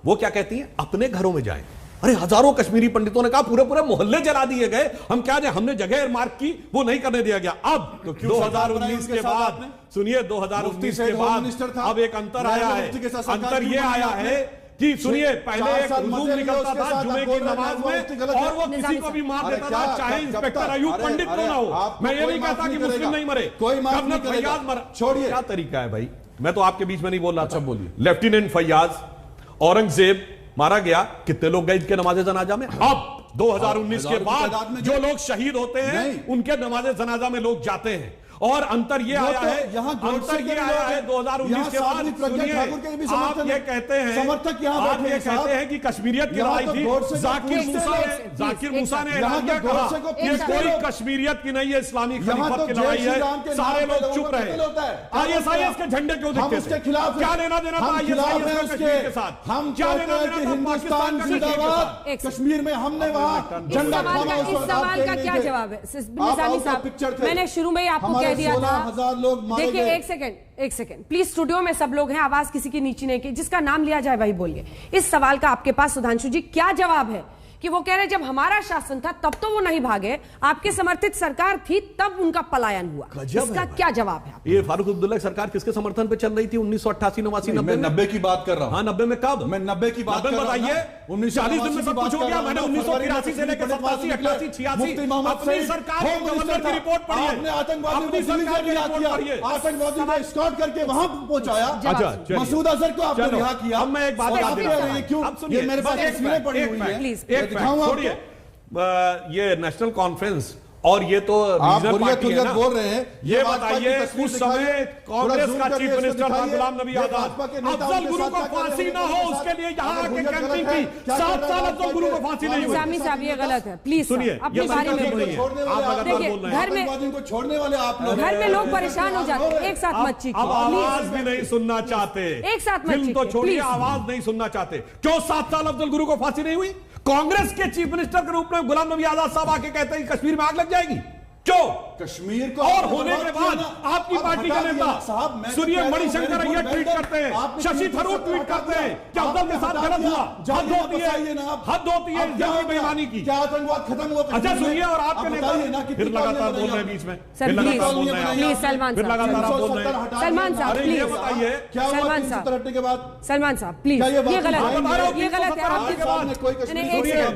वो क्या कहती है? अपने घरों में जाएं। अरे हजारों कश्मीरी पंडितों ने कहा पूरे पूरे मोहल्ले जला दिए गए, हम क्या जाए, हमने जगह मार्क की, वो नहीं करने दिया गया। अब 2019 के बाद, सुनिए, 2019 के बाद अब एक अंतर आया है। अंतर ये आया है कि सुनिए, पहले एक हुजूम निकलता था जुमे की नमाज में और वो किसी को भी मार देता था, चाहे इंस्पेक्टर अयूब पंडित क्यों ना हो। मैं ये नहीं कहता कि मुस्लिम नहीं मरे, कर्नल फैयाज मरा। छोड़िए, क्या तरीका है भाई? मैं तो आपके बीच में नहीं बोल रहा था। बोलिए। लेफ्टिनेंट फैयाज, औरंगजेब मारा गया, कितने लोग गए इनके नमाजे जनाजा में? अब 2019 के बाद जो लोग शहीद होते हैं उनके नमाजे जनाजा में लोग जाते हैं। और अंतर ये आया है, अंतर ये आया है 2019 के बाद, सुनिए, आप ये कहते हैं, समर्थक यहाँ आप ये कहते हैं कि कश्मीरियत की लड़ाई थी, जाकिर मूसा ने ऐलान किया, कहा कि कोई कश्मीरियत की नहीं है, इस्लामी खलीफत की लड़ाई है। सारे लोग चुप रहे। आईएसआईएस के झंडे क्यों दिखते थे? क्या लेना देना था आईएसआईएस कश्मीर के साथ? हम क्या लेना देना था हिंदुस्तान जिंदाबाद? कश्मीर में हमने वहां झंडा थामा। इस सवाल का क्या जवाब है निजामी साहब? मैंने शुरू में ही आपको कह दिया था। 16,000 लोग मारे देखिए, गए। एक सेकंड प्लीज, स्टूडियो में सब लोग हैं, आवाज किसी की नीची नहीं की, जिसका नाम लिया जाए वही बोलिए। इस सवाल का आपके पास सुधांशु जी क्या जवाब है कि वो कह रहे जब हमारा शासन था तब तो वो नहीं भागे, आपके समर्थित सरकार थी तब उनका पलायन हुआ? इसका क्या जवाब है? ये फारूक अब्दुल्ला सरकार किसके समर्थन पे चल रही थी 1988, 89, 90? 90 की बात कर रहा हूं। हाँ, 90 में कब? मैं 90 की बात कर रहा हूं। बताइए, 40 दिन में सब कुछ हो गया। मैंने 1983 से लेकर 87, 88, 86 अपनी सरकार की गवर्नर की रिपोर्ट पढ़ी है। आपने आतंकवादियों को सरकार की रिपोर्ट पढ़ी है। आतंकवादियों को स्कॉट करके वहां पहुंचाया, मसूद अजहर को आपने रिहा किया। अब मैं एक बात बता दे रहा हूं, क्यों? ये मेरे पास तस्वीरें पड़ी हुई हैं, प्लीज दिखाऊं आपको। ये नेशनल कॉन्फ्रेंस और ये तो रीजनल पार्टी है ना, बोल रहे हैं। ये बताइए, उस समय कांग्रेस का चीफ मिनिस्टर था गुलाम नबी आजाद। अफजल गुरु को फांसी ना हो उसके लिए यहाँ आके कैंपिंग की, 7 साल अफजल गुरु को फांसी नहीं हुई। निजामी साहब ये गलत है, प्लीज सुनिए, अपने बारे में बोलिए। घर में छोड़ने वाले आप लोग, घर में लोग परेशान हो जाते हैं, एक साथ मत चीखिए। अब आवाज भी नहीं सुनना चाहते, एक साथ मत फिल्म तो छोड़िए, आवाज नहीं सुनना चाहते। क्यों 7 साल अफजल गुरु को फांसी नहीं हुई? कांग्रेस के चीफ मिनिस्टर के रूप में गुलाम नबी आजाद साहब आके कहते हैं कश्मीर में आग लग जाएगी। क्यों? कश्मीर को और होने के बाद आपकी पार्टी का नेता सुनिए, मणिशंकर अय्यर ट्वीट करते हैं, शशि थरूर ट्वीट करते हैं कि अफजल के साथ गलत हुआ। हद होती है, हद होती है जंगी बेईमानी की। क्या आतंकवाद खत्म हुआ? अच्छा सुनिए, और आपके नेता फिर लगातार बोल रहे हैं बीच में, प्लीज सलमान फिर लगातार आप बोल रहे हैं। सलमान साहब प्लीज, ये बताइए क्या हुआ 370 हटने के बाद? सलमान साहब प्लीज, ये गलत है, ये गलत है। आप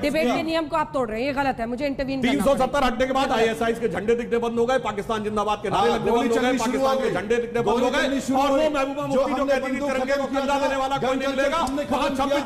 डिबेट के नियम को आप तोड़ रहे हैं, ये गलत है, मुझे इंटरवीन करना। 370 हटने के बाद आईएसआई के झंडे दिखने बंद हो गए, पाकिस्तान जिंदाबाद के नारे लगने बंद हो गए, पाकिस्तान के झंडे दिखने बंद हो गए, और वो महबूबा मुफ्ती जो कहती थी तिरंगे को कंधा देने वाला कोई नहीं मिलेगा। 26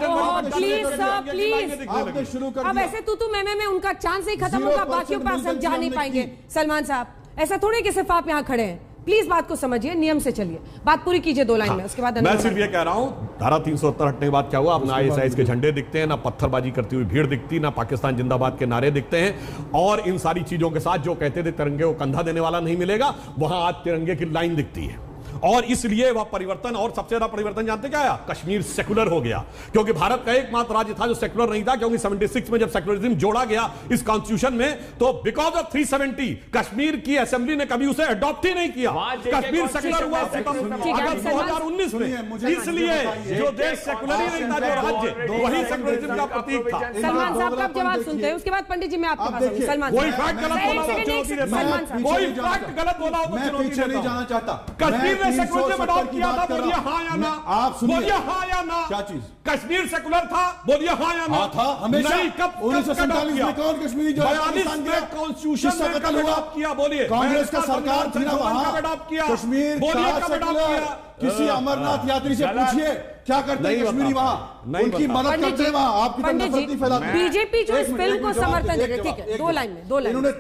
प्लीज आपने शुरू कर दिया। अब ऐसे तू में उनका चांस ही खत्म होगा, बाकियों पास हम जा नहीं पाएंगे। सलमान साहब ऐसा थोड़े कि सिर्फ आप यहाँ खड़े हैं, प्लीज बात को समझिए, नियम से चलिए, बात पूरी कीजिए 2 लाइन में, उसके बाद मैं सिर्फ ये कह रहा हूं, धारा 370 हटने के बाद क्या हुआ? अब ना आईएसआईएस के झंडे दिखते हैं, ना पत्थरबाजी करती हुई भीड़ दिखती, ना पाकिस्तान जिंदाबाद के नारे दिखते हैं, और इन सारी चीजों के साथ जो कहते थे तिरंगे को कंधा देने वाला नहीं मिलेगा, वहां आज तिरंगे की लाइन दिखती है। और इसलिए वह परिवर्तन, और सबसे ज्यादा परिवर्तन जानते क्या आया? कश्मीर सेकुलर हो गया, क्योंकि भारत का एकमात्र राज्य था जो सेकुलर नहीं था, क्योंकि 76 में जब सेकुलरिज्म जोड़ा गया इस कॉन्स्टिट्यूशन में, तो बिकॉज ऑफ 370 कश्मीर की असेंबली ने कभी उसे अडॉप्ट ही नहीं किया। कश्मीर सेकुलर हुआ अगस्त 2019 में, इसलिए जो देश सेकुलर ही नहीं था, जो राज्य, वही सेकुलरिज्म का प्रतीक था। सलमान साहब का जवाब सुनते हैं, उसके बाद पंडित जी मैं आपके पास आऊंगी। सलमान कोई फैक्ट गलत बोला हो तो चुनौती देता हूं, कोई फैक्ट गलत बोला हो तो चुनौती देता हूं। जाना चाहता कश्मीर में सेकुलरिज्म अडॉप्ट किया था, बोलिए हाँ या ना? आप सुनिए, बोलिए हाँ या ना? क्या चीज? कश्मीर सेकुलर था, बोलिए हाँ या ना? था हमेशा। नहीं, कब 1947 में कौन कश्मीरी जो 42 में कॉन्स्टिट्यूशन में कब अडॉप्ट किया? बोलिए। कांग्रेस का सरकार थी ना वहां, अडॉप्ट किया कश्मीर बोलिए, का कब अडॉप्ट किया? किसी अमरनाथ यात्री से पूछिए क्या करते हैं कश्मीरी वहां, उनकी मदद करते हैं वहां, आपकी तरफ नफरती फैलाते हैं। बीजेपी जो इस फिल्म को समर्थन दे रही है, ठीक है, 2 लाइन में, 2 लाइन। इन्होंने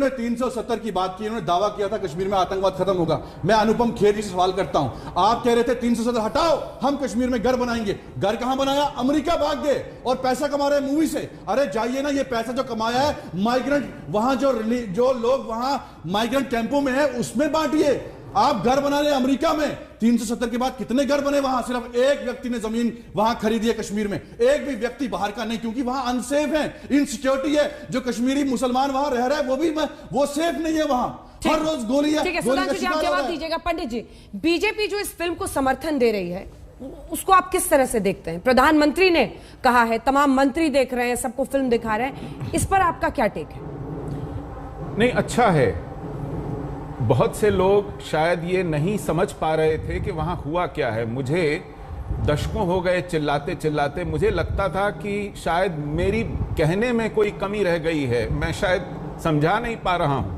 370 की बात की, इन्होंने दावा किया था कश्मीर में आतंकवाद खत्म होगा। मैं अनुपम खेर जी से सवाल करता हूं, आप कह रहे थे 370 हटाओ, हम कश्मीर में घर बनाएंगे। घर कहां बनाया? अमेरिका भाग गए और पैसा कमा रहे हैं मूवी से। अरे जाइए ना, ये पैसा जो कमाया है माइग्रेंट, वहां जो लोग वहां माइग्रेंट कैंपों में है उसमें बांटिए। आप घर बना रहे अमेरिका में, 370 के बाद कितने घर बने वहां? सिर्फ एक व्यक्ति ने जमीन वहां खरीदी है कश्मीर में, एक भी व्यक्ति बाहर का नहीं, क्योंकि वहां अनसेफ है, इनसिक्योरिटी है। जो कश्मीरी मुसलमान वहां रह रहा है वो सेफ नहीं है वहां, हर रोज गोली है। ठीक है, सुधांशु जी आप जवाब दीजिएगा। पंडित जी, बीजेपी जो इस फिल्म को समर्थन दे रही है उसको आप किस तरह से देखते हैं? प्रधानमंत्री ने कहा है, तमाम मंत्री देख रहे हैं, सबको फिल्म दिखा रहे हैं, इस पर आपका क्या टेक है? नहीं, अच्छा है। बहुत से लोग शायद ये नहीं समझ पा रहे थे कि वहां हुआ क्या है। मुझे दशकों हो गए चिल्लाते चिल्लाते, मुझे लगता था कि शायद मेरी कहने में कोई कमी रह गई है, मैं शायद समझा नहीं पा रहा हूं।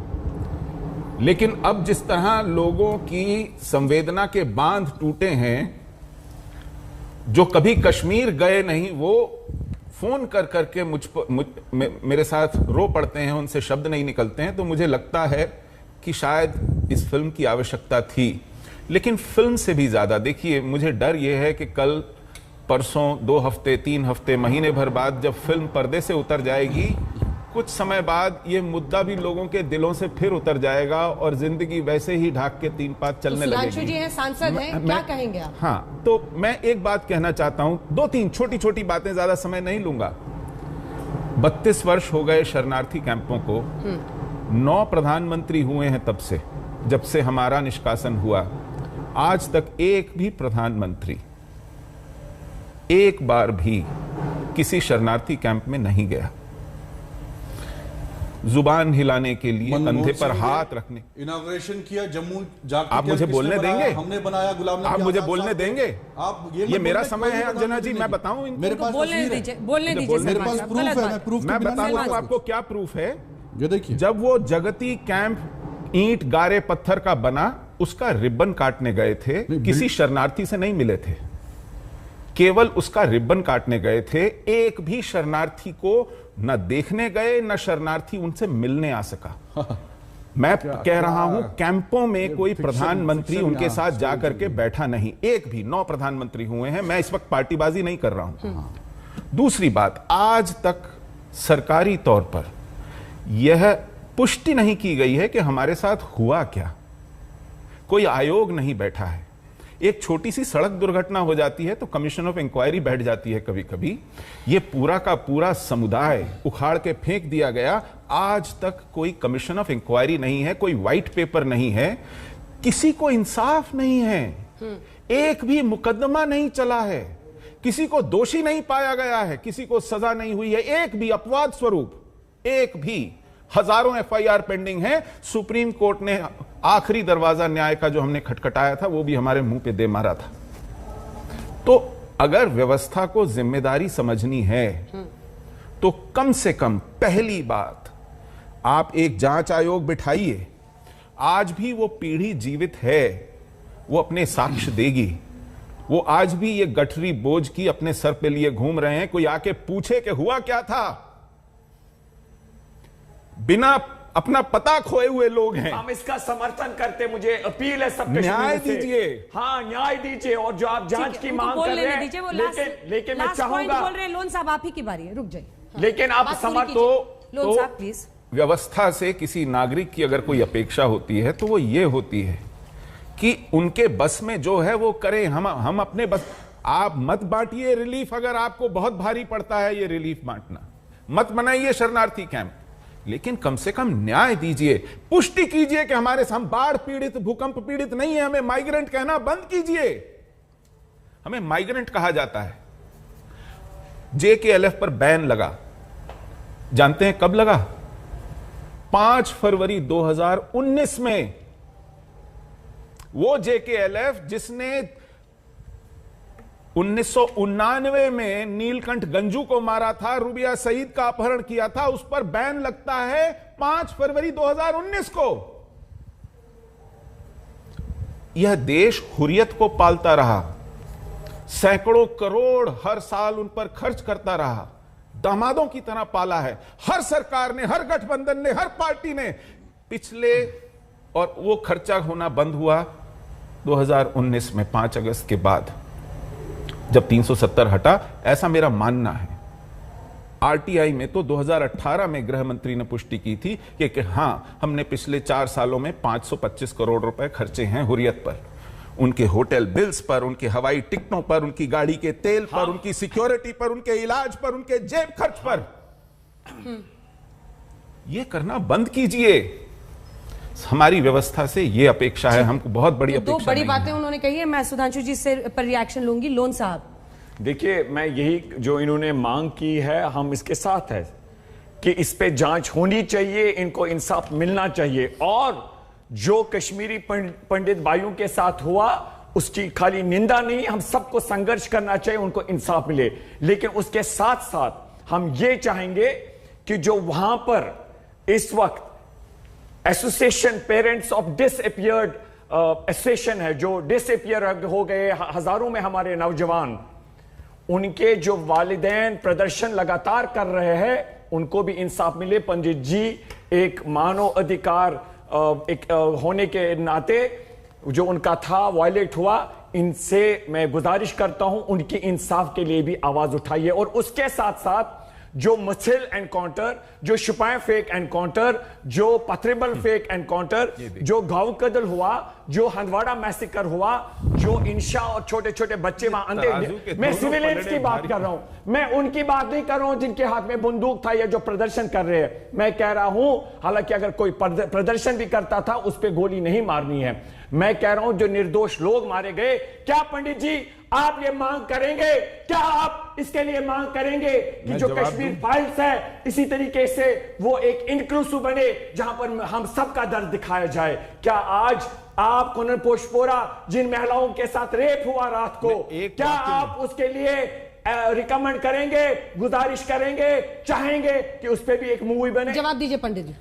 लेकिन अब जिस तरह लोगों की संवेदना के बांध टूटे हैं, जो कभी कश्मीर गए नहीं वो फोन कर करके मेरे साथ रो पड़ते हैं, उनसे शब्द नहीं निकलते हैं, तो मुझे लगता है कि शायद इस फिल्म की आवश्यकता थी। लेकिन फिल्म से भी ज्यादा देखिए, मुझे डर यह है कि कल परसों 2 हफ्ते 3 हफ्ते महीने भर बाद जब फिल्म पर्दे से उतर जाएगी, कुछ समय बाद ये मुद्दा भी लोगों के दिलों से फिर उतर जाएगा और जिंदगी वैसे ही ढाक के 3 पात चलने लगेगी। सुधांशु जी हैं, सांसद हैं, क्या कहेंगे आप? हाँ, तो मैं एक बात कहना चाहता हूं, 2-3 छोटी छोटी बातें, ज्यादा समय नहीं लूंगा। 32 वर्ष हो गए शरणार्थी कैंपों को, 9 प्रधानमंत्री हुए हैं तब से, जब से हमारा निष्कासन हुआ। आज तक एक भी प्रधानमंत्री एक बार भी किसी शरणार्थी कैंप में नहीं गया। जुबान हिलाने के लिए, कंधे पर हाथ रखने, इनॉग्रेशन किया जम्मू जाकर। आप मुझे बोलने देंगे? हमने बनाया गुलाम नबी। आप मुझे बोलने देंगे? आप ये मेरा समय है अंजना जी, मैं बताऊं? मेरे पास बोलने दीजिए, बोलने दीजिए। मेरे पास प्रूफ है, मैं प्रूफ मैं बताऊं आपको क्या प्रूफ है। ये देखिए, जब वो जगती कैंप ईंट गारे पत्थर का बना, उसका रिबन काटने गए थे, किसी शरणार्थी से नहीं मिले थे, केवल उसका रिबन काटने गए थे। एक भी शरणार्थी को न देखने गए, न शरणार्थी उनसे मिलने आ सका। मैं कह रहा हूं, कैंपों में कोई प्रधानमंत्री उनके साथ जाकर के बैठा नहीं, एक भी। 9 प्रधानमंत्री हुए हैं। मैं इस वक्त पार्टीबाजी नहीं कर रहा हूं। दूसरी बात, आज तक सरकारी तौर पर यह पुष्टि नहीं की गई है कि हमारे साथ हुआ क्या। कोई आयोग नहीं बैठा है। एक छोटी सी सड़क दुर्घटना हो जाती है तो कमीशन ऑफ इंक्वायरी बैठ जाती है कभी कभी। ये पूरा का पूरा समुदाय उखाड़ के फेंक दिया गया। आज तक कोई कमीशन ऑफ इंक्वायरी नहीं है, कोई व्हाइट पेपर नहीं है, किसी को इंसाफ नहीं है, एक भी मुकदमा नहीं चला है, किसी को दोषी नहीं पाया गया है, किसी को सजा नहीं हुई है, एक भी अपवाद स्वरूप, एक भी। हजारों एफआईआर पेंडिंग है। सुप्रीम कोर्ट ने आखिरी दरवाजा न्याय का जो हमने खटखटाया था वो भी हमारे मुंह पे दे मारा था। तो अगर व्यवस्था को जिम्मेदारी समझनी है तो कम से कम पहली बात, आप एक जांच आयोग बिठाइए। आज भी वो पीढ़ी जीवित है, वो अपने साक्ष्य देगी। वो आज भी ये गठरी बोझ की अपने सर पे लिए घूम रहे हैं। कोई आके पूछे कि हुआ क्या था, बिना अपना पता खोए हुए लोग हैं। हम इसका समर्थन करते, मुझे अपील है सब न्याय दीजिए। हाँ, न्याय दीजिए। और जो आप जांच की मांग कर रहे हैं, लेकिन मैं चाहूंगा, बोल रहे हैं लोन साहब, आप ही की बारी है, रुक जाइए। लेकिन आप समझ लोन साहब प्लीज। व्यवस्था से किसी नागरिक की अगर कोई अपेक्षा होती है तो वो ये होती है कि उनके बस में जो है वो करें। हम अपने बस, आप मत बांटिए रिलीफ, अगर आपको बहुत भारी पड़ता है ये रिलीफ बांटना, मत बनाइए शरणार्थी कैंप, लेकिन कम से कम न्याय दीजिए, पुष्टि कीजिए कि हम बाढ़ पीड़ित, भूकंप पीड़ित नहीं है। हमें माइग्रेंट कहना बंद कीजिए। हमें माइग्रेंट कहा जाता है। JKLF पर बैन लगा, जानते हैं कब लगा? 5 फरवरी 2019 में। वो JKLF जिसने 1999 में नीलकंठ गंजू को मारा था, रुबिया सईद का अपहरण किया था, उस पर बैन लगता है 5 फरवरी 2019 को। यह देश हुर्रियत को पालता रहा, सैकड़ों करोड़ हर साल उन पर खर्च करता रहा, दामादों की तरह पाला है। हर सरकार ने, हर गठबंधन ने, हर पार्टी ने पिछले, और वो खर्चा होना बंद हुआ 2019 में 5 अगस्त के बाद, जब 370 हटा, ऐसा मेरा मानना है। RTI में तो 2018 में गृह मंत्री ने पुष्टि की थी कि हां, हमने पिछले 4 सालों में 525 करोड़ रुपए खर्चे हैं हुर्रियत पर, उनके होटल बिल्स पर, उनके हवाई टिकटों पर, उनकी गाड़ी के तेल पर, उनकी सिक्योरिटी पर, उनके इलाज पर, उनके जेब खर्च पर। यह करना बंद कीजिए। हमारी व्यवस्था से यह अपेक्षा है, हमको बहुत बड़ी अपेक्षा। 2 बड़ी बातें उन्होंने कही है, मैं सुधांशु जी से पर रिएक्शन लूंगी। लोन साहब, देखिए, मैं यही जो इन्होंने मांग की है, हम इसके साथ है कि इस पे जांच होनी चाहिए, इनको इंसाफ मिलना चाहिए। और जो कश्मीरी पंडित भाइयों के साथ हुआ उसकी खाली निंदा नहीं, हम सबको संघर्ष करना चाहिए, उनको इंसाफ मिले। लेकिन उसके साथ साथ हम ये चाहेंगे कि जो वहां पर इस वक्त association parents of disappeared association है, जो डिसअपियर हो गए, हजारों में हमारे नौजवान, उनके जो वालिदैन प्रदर्शन लगातार कर रहे हैं, उनको भी इंसाफ मिले। पंडित जी एक मानव अधिकार होने के नाते जो उनका था वायलेट हुआ, इनसे मैं गुजारिश करता हूं उनकी इंसाफ के लिए भी आवाज उठाइए। और उसके साथ साथ जो मसिल एनकाउंटर, जो शुपाएं फेक एनकाउंटर, जो पथरेबल फेक एनकाउंटर, जो गांव कदल हुआ, जो हंदवाड़ा मैसेकर हुआ, जो इंशा और छोटे छोटे बच्चे वहां अंधे, मैं सिविलियंस की बात कर रहा हूं, मैं उनकी बात नहीं कर रहा हूं जिनके हाथ में बंदूक था या जो प्रदर्शन कर रहे हैं। मैं कह रहा हूं, हालांकि अगर कोई प्रदर्शन भी करता था उस पर गोली नहीं मारनी है। मैं कह रहा हूं जो निर्दोष लोग मारे गए, क्या पंडित जी आप ये मांग करेंगे, क्या आप इसके लिए मांग करेंगे कि जो कश्मीर फाइल्स है इसी तरीके से वो एक इंक्लूसिव बने जहां पर हम सबका दर्द दिखाया जाए? क्या आज आप कुनन पोशपोरा जिन महिलाओं के साथ रेप हुआ रात को, क्या आप उसके लिए रिकमेंड करेंगे, गुजारिश करेंगे, चाहेंगे कि उस पर भी एक मूवी बने? जवाब दीजिए पंडित जी।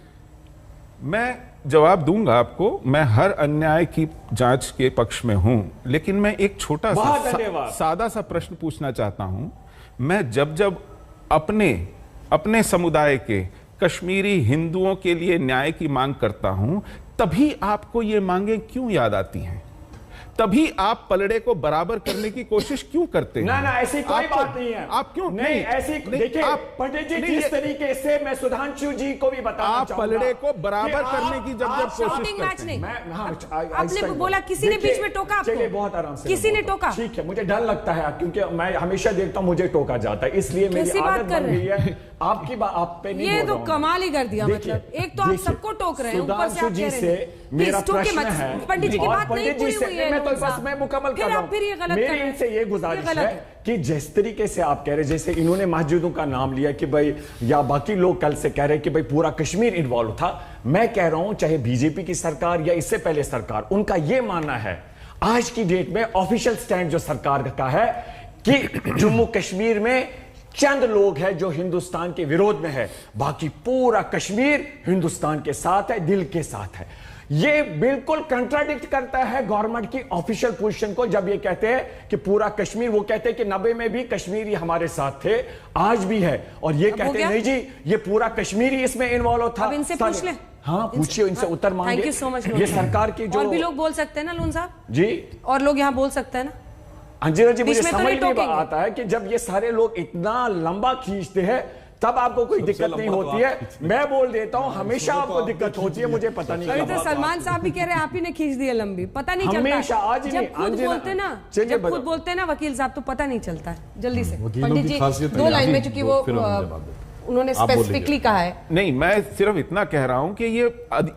मैं जवाब दूंगा आपको, मैं हर अन्याय की जांच के पक्ष में हूं, लेकिन मैं एक छोटा सा सादा सा प्रश्न पूछना चाहता हूं। मैं जब अपने समुदाय के कश्मीरी हिंदुओं के लिए न्याय की मांग करता हूं, तभी आपको ये मांगे क्यों याद आती हैं? तभी आप पलड़े को बराबर करने की कोशिश क्यों करते हैं? ना ऐसी कोई बात नहीं है। आप क्यों नहीं ऐसी? देखिए पंडित जी, जिस तरीके से मैं सुधांशु जी को भी बताना चाहूंगा, आप पलड़े को बराबर करने की जब कोशिश करते हैं। आपने बोला किसी ने बीच में टोका आपको? चलिए बहुत आराम से, किसी ने टोका? ठीक है, मुझे डर लगता है क्योंकि मैं हमेशा देखता हूं मुझे टोका जाता है, इसलिए मेरी आदत बन गई है। आपकी बात आप पे नहीं, ये तो कमाल ही कर दिया। मतलब एक तो आप सबको टोक रहे हैं, ऊपर से आप कह रहे हैं मेरा प्रश्न है, पंडित जी की बात नहीं पूरी हुई है, मैं तो बस मैं मुकम्मल कर रहा हूं। मेरी इनसे ये गुजारिश है कि जिस तरीके से आप कह रहे, जैसे इन्होंने मस्जिदों का नाम लिया कि भाई, या बाकी लोग कल से कह रहे कि भाई पूरा कश्मीर इन्वॉल्व था, मैं कह रहा हूं चाहे बीजेपी की सरकार या इससे पहले सरकार, उनका यह मानना है आज की डेट में ऑफिशियल स्टैंड जो सरकार का है कि जम्मू कश्मीर में चंद लोग हैं जो हिंदुस्तान के विरोध में है, बाकी पूरा कश्मीर हिंदुस्तान के साथ है, दिल के साथ है। ये बिल्कुल कंट्राडिक्ट करता है गवर्नमेंट की ऑफिशियल पोजीशन को जब ये कहते हैं कि पूरा कश्मीर, वो कहते हैं कि 90 में भी कश्मीरी हमारे साथ थे, आज भी है, और ये कहते हैं नहीं जी ये पूरा कश्मीरी इसमें इन्वॉल्व था। अब इनसे पूछ ले। हाँ पूछिए, इनसे उत्तर मांगे। Thank you so much. ये सरकार की जो और भी लोग बोल सकते हैं ना लोन साहब जी, और लोग यहाँ बोल सकते हैं ना। अंजना जी मुझे बीच में तो समझ नहीं नहीं टोकेंगे। आता है कि जब ये सारे लोग इतना लंबा खींचते हैं तब आपको कोई दिक्कत नहीं होती है। मैं बोल देता हूं हमेशा आपको दिक्कत होती है, मुझे पता नहीं। अभी तो सलमान साहब भी कह रहे हैं आप ही ने खींच दी है लंबी, पता नहीं चलता। हमेशा आज ही जब नहीं, खुद बोलते ना, जब खुद बोलते हैं ना वकील साहब तो पता नहीं चलता है जल्दी से। पंडित जी 2 लाइन में, चूंकि वो उन्होंने स्पेसिफिकली कहा है। नहीं, मैं सिर्फ इतना कह रहा हूं कि ये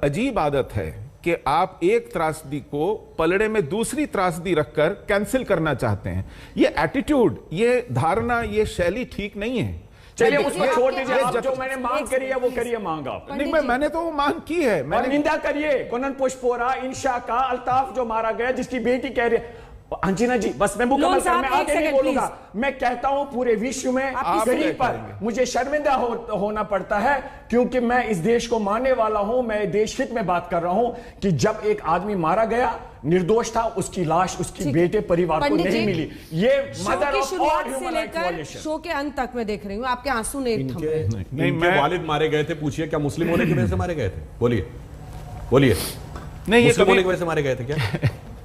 अजीब आदत है कि आप एक त्रासदी को पलड़े में दूसरी त्रासदी रखकर कैंसिल करना चाहते हैं। ये एटीट्यूड, ये धारणा, ये शैली ठीक नहीं है। चलिए उसको छोड़ दीजिए, आप जो मैंने मांग करी है वो करिए मांग आप। नहीं, मैंने तो वो मांग की है। मैंने निंदा करिए कुनन पुष्पोरा, इंशा का, अल्ताफ जो मारा गया, जिसकी बेटी कह रही है। अंजना जी बस मैं मुकम्मल कर, मैं आगे नहीं बोलूंगा। मैं कहता हूं पूरे विश्व में कहीं पर मुझे शर्मिंदा होना पड़ता है, क्योंकि मैं इस देश को मानने वाला हूं। मैं देश हित में बात कर रहा हूं कि जब एक आदमी मारा गया, निर्दोष था, उसकी लाश उसकी बेटे परिवार को नहीं मिली। ये mother of all human rights violation. Show के अंत तक मैं देख रही हूँ आपके आंसू नहीं थम रहे। नहीं, मैं वालिद मारे गए थे, पूछिए क्या मुस्लिम होने की वजह से मारे गए थे? बोलिए बोलिए। नहीं, ये मुस्लिम होने की वजह से मारे गए थे क्या?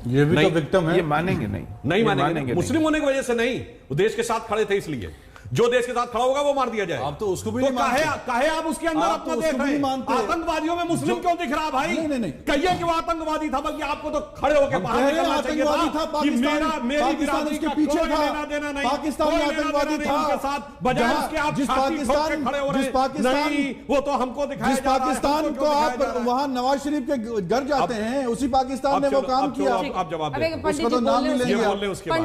ये भी तो विक्टिम है। ये मानेंगे नहीं मानेंगे। मुस्लिम होने की वजह से नहीं, वो देश के साथ खड़े थे इसलिए। जो देश के साथ खड़ा होगा वो मार दिया जाए। आप तो उसको भी तो नहीं मानते। काहे आप उसके अंदर अपना देख रहे हैं? आतंकवादियों में मुस्लिम क्यों दिख रहा भाई? नहीं। कहिए कि वो आतंकवादी था, बल्कि आपको तो खड़े होकर बाहर निकलना चाहिए था कि मेरी बिरादरी का पीछे कोई था। लेना देना नहीं, पाकिस्तान में आतंकवादी था उनके साथ, बजाय उसके आप छाती ठोक के खड़े हो रहे हैं। नहीं, वो तो हमको दिखाया जिस पाकिस्तान को आप वहां नवाज शरीफ के घर जाते हैं, उसी पाकिस्तान ने वो काम किया। आप जवाब दें, उसको तो नाम नहीं लेंगे उसके बाद।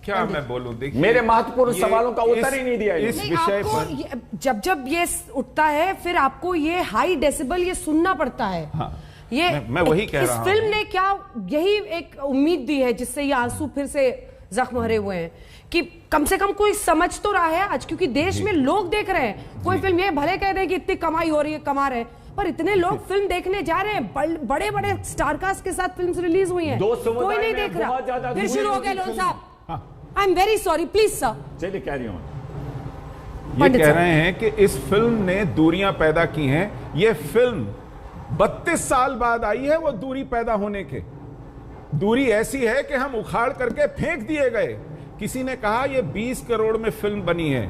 क्या मैं बोलूं? देखिए, मेरे महत्वपूर्ण सवालों का उत्तर ही नहीं दिया इस विषय पर। जब ये उठता है फिर आपको ये हाई डेसिबल ये सुनना पड़ता है। हाँ, ये मैं वही कह रहा हूं। इस फिल्म ने क्या यही एक उम्मीद दी है जिससे ये आंसू फिर से जख्म भरे हुए हैं कि कम से कम कोई समझ तो रहा है आज, क्योंकि देश में लोग देख रहे हैं। कोई फिल्म ये भले कह दें कि इतनी कमाई हो रही है, कमा रहे हैं, पर इतने लोग फिल्म देखने जा रहे हैं। बड़े बड़े स्टारकास्ट के साथ फिल्म रिलीज हुई है, कोई नहीं देख रहा। फिर शुरू हो गया लोन साहब। I am very sorry, please sir. चलिए कैरी ऑन। ये कह रहे हैं कि इस फिल्म ने दूरियां पैदा की हैं। ये फिल्म 32 साल बाद आई है। वो दूरी पैदा होने के, दूरी ऐसी है कि हम उखाड़ करके फेंक दिए गए। किसी ने कहा ये 20 करोड़ में फिल्म बनी है,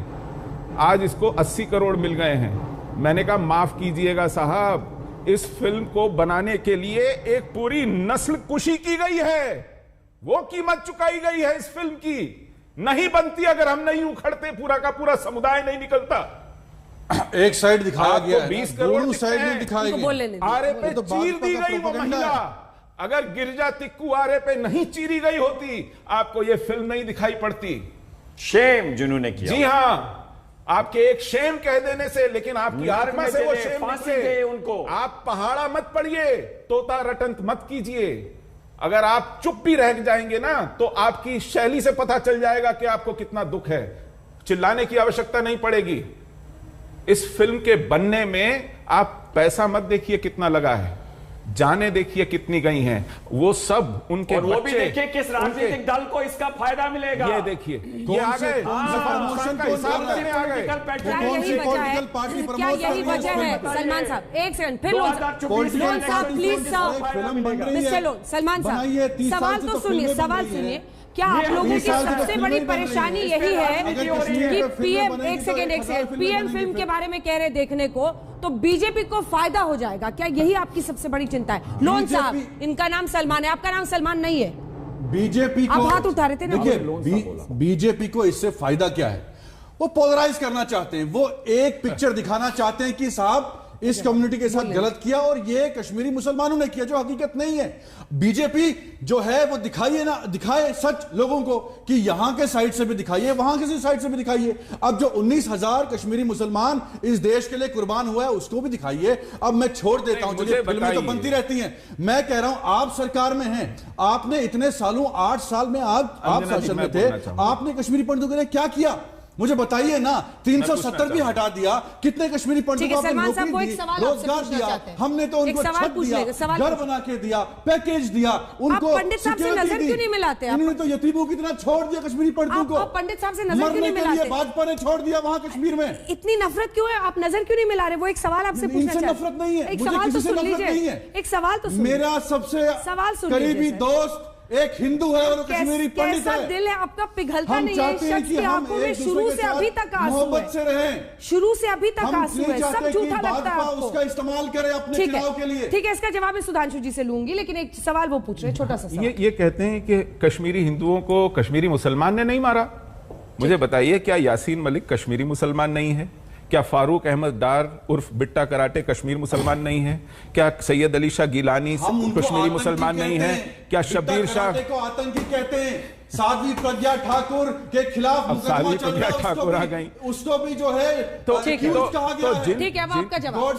आज इसको 80 करोड़ मिल गए हैं। मैंने कहा माफ कीजिएगा साहब, इस फिल्म को बनाने के लिए एक पूरी नस्ल कुशी की गई है। वो कीमत चुकाई गई है इस फिल्म की। नहीं बनती अगर हम नहीं उखड़ते, पूरा का पूरा समुदाय नहीं निकलता। एक साइड दिखाया गया है, 20 करोड़ साइड नहीं दिखाई गई। आरे पे चीर दी गई वो महिला। अगर गिरजा तिक्कू आरे पे नहीं चीरी गई होती, आपको ये फिल्म नहीं दिखाई पड़ती। शेम जिन्होंने किया। जी हाँ, आपके एक शेम कह देने से, लेकिन आपकी आत्मा से वो शेम फांसी गए उनको। आप पहाड़ा मत पड़िए, तोता रटंत मत कीजिए। अगर आप चुप भी रह जाएंगे ना, तो आपकी शैली से पता चल जाएगा कि आपको कितना दुख है। चिल्लाने की आवश्यकता नहीं पड़ेगी। इस फिल्म के बनने में आप पैसा मत देखिए कितना लगा है, जाने देखिए कितनी गई हैं। वो सब उनके और वो भी देखिए किस राजनीतिक दल को इसका फायदा मिलेगा। ये देखिए, ये आ गए, क्या यही वजह है? सलमान साहब एक सेकंड, फिर लोन साहब प्लीज सर, सलमान साहब सवाल तो सुनिए, सवाल सुनिए। क्या आप लोगों की सबसे बड़ी परेशानी यही है कि पीएम, एक सेकंड, पीएम फिल्म के बारे में कह रहे देखने को, तो बीजेपी को फायदा हो जाएगा? क्या यही आपकी सबसे बड़ी चिंता है? लोन साहब, इनका नाम सलमान है, आपका नाम सलमान नहीं है। बीजेपी को आप हाथ उठा रहे थे ना। देखिए, बीजेपी को इससे फायदा क्या है? वो पोलराइज करना चाहते हैं। वो एक पिक्चर दिखाना चाहते हैं कि साहब इस कम्युनिटी के साथ गलत किया और ये कश्मीरी मुसलमानों ने किया, जो हकीकत नहीं है। बीजेपी जो है वो दिखाए सच लोगों को कि यहां के साइड से भी दिखाइए, वहां के साइड से भी दिखाइए। अब जो 19,000 कश्मीरी मुसलमान इस देश के लिए कुर्बान हुआ है उसको भी दिखाइए। अब मैं छोड़ देता हूं, चलिए फिल्में तो बनती रहती हैं। मैं कह रहा हूं आप सरकार में हैं, आपने इतने सालों 8 साल में आप शासन में थे, आपने कश्मीरी पंडितों के लिए क्या किया? मुझे बताइए ना, 370 भी हटा दिया, कितने कश्मीरी पंडितों को आपने नौकरी दी, रोजगार दिया, हमने तो उनको छत दिया, घर बना के दिया, पैकेज दिया, उनको पंडित साहब से नजर क्यों नहीं मिलाते? इन्होंने तो यतीमों की तरह छोड़ दिया कश्मीरी पंडितों को। पंडित साहब से नजर क्यों नहीं मिलाते? भाजपा ने छोड़ दिया वहां कश्मीर में। इतनी नफरत क्यों है? आप नजर क्यों नहीं मिला रहे? वो एक सवाल आपसे पूछना चाहते हैं। नफरत नहीं है, एक सवाल तो सुन लीजिए, एक सवाल तो मेरा सबसे करीबी दोस्त एक हिंदू है और कश्मीरी पंडित है। दिल है आपका पिघलता नहीं है? शख्स की आंखों में शुरू से अभी तक आंसू मोहब्बत से रहें, शुरू से अभी तक आंसू है, सब झूठा लगता है आपको। उसका इस्तेमाल करें अपने चुनाव के लिए। ठीक है, इसका जवाब मैं सुधांशु जी से लूंगी, लेकिन एक सवाल वो पूछ रहे हैं, छोटा सा सवाल। ये कहते हैं कि कश्मीरी हिंदुओं को कश्मीरी मुसलमान ने नहीं मारा। मुझे बताइए, क्या यासीन मलिक कश्मीरी मुसलमान नहीं है? क्या फारूक अहमद डार उर्फ बिट्टा कराटे कश्मीर मुसलमान नहीं है? क्या सैयद अली शाह गिलानी कश्मीरी मुसलमान नहीं है? क्या शब्बीर शाह को आतंकी कहते हैं? साध्वी प्रज्ञा ठाकुर के खिलाफ साध्वी प्रज्ञा ठाकुर आ गई, उसको भी जो है तो ठीक है, अब आपका जवाब,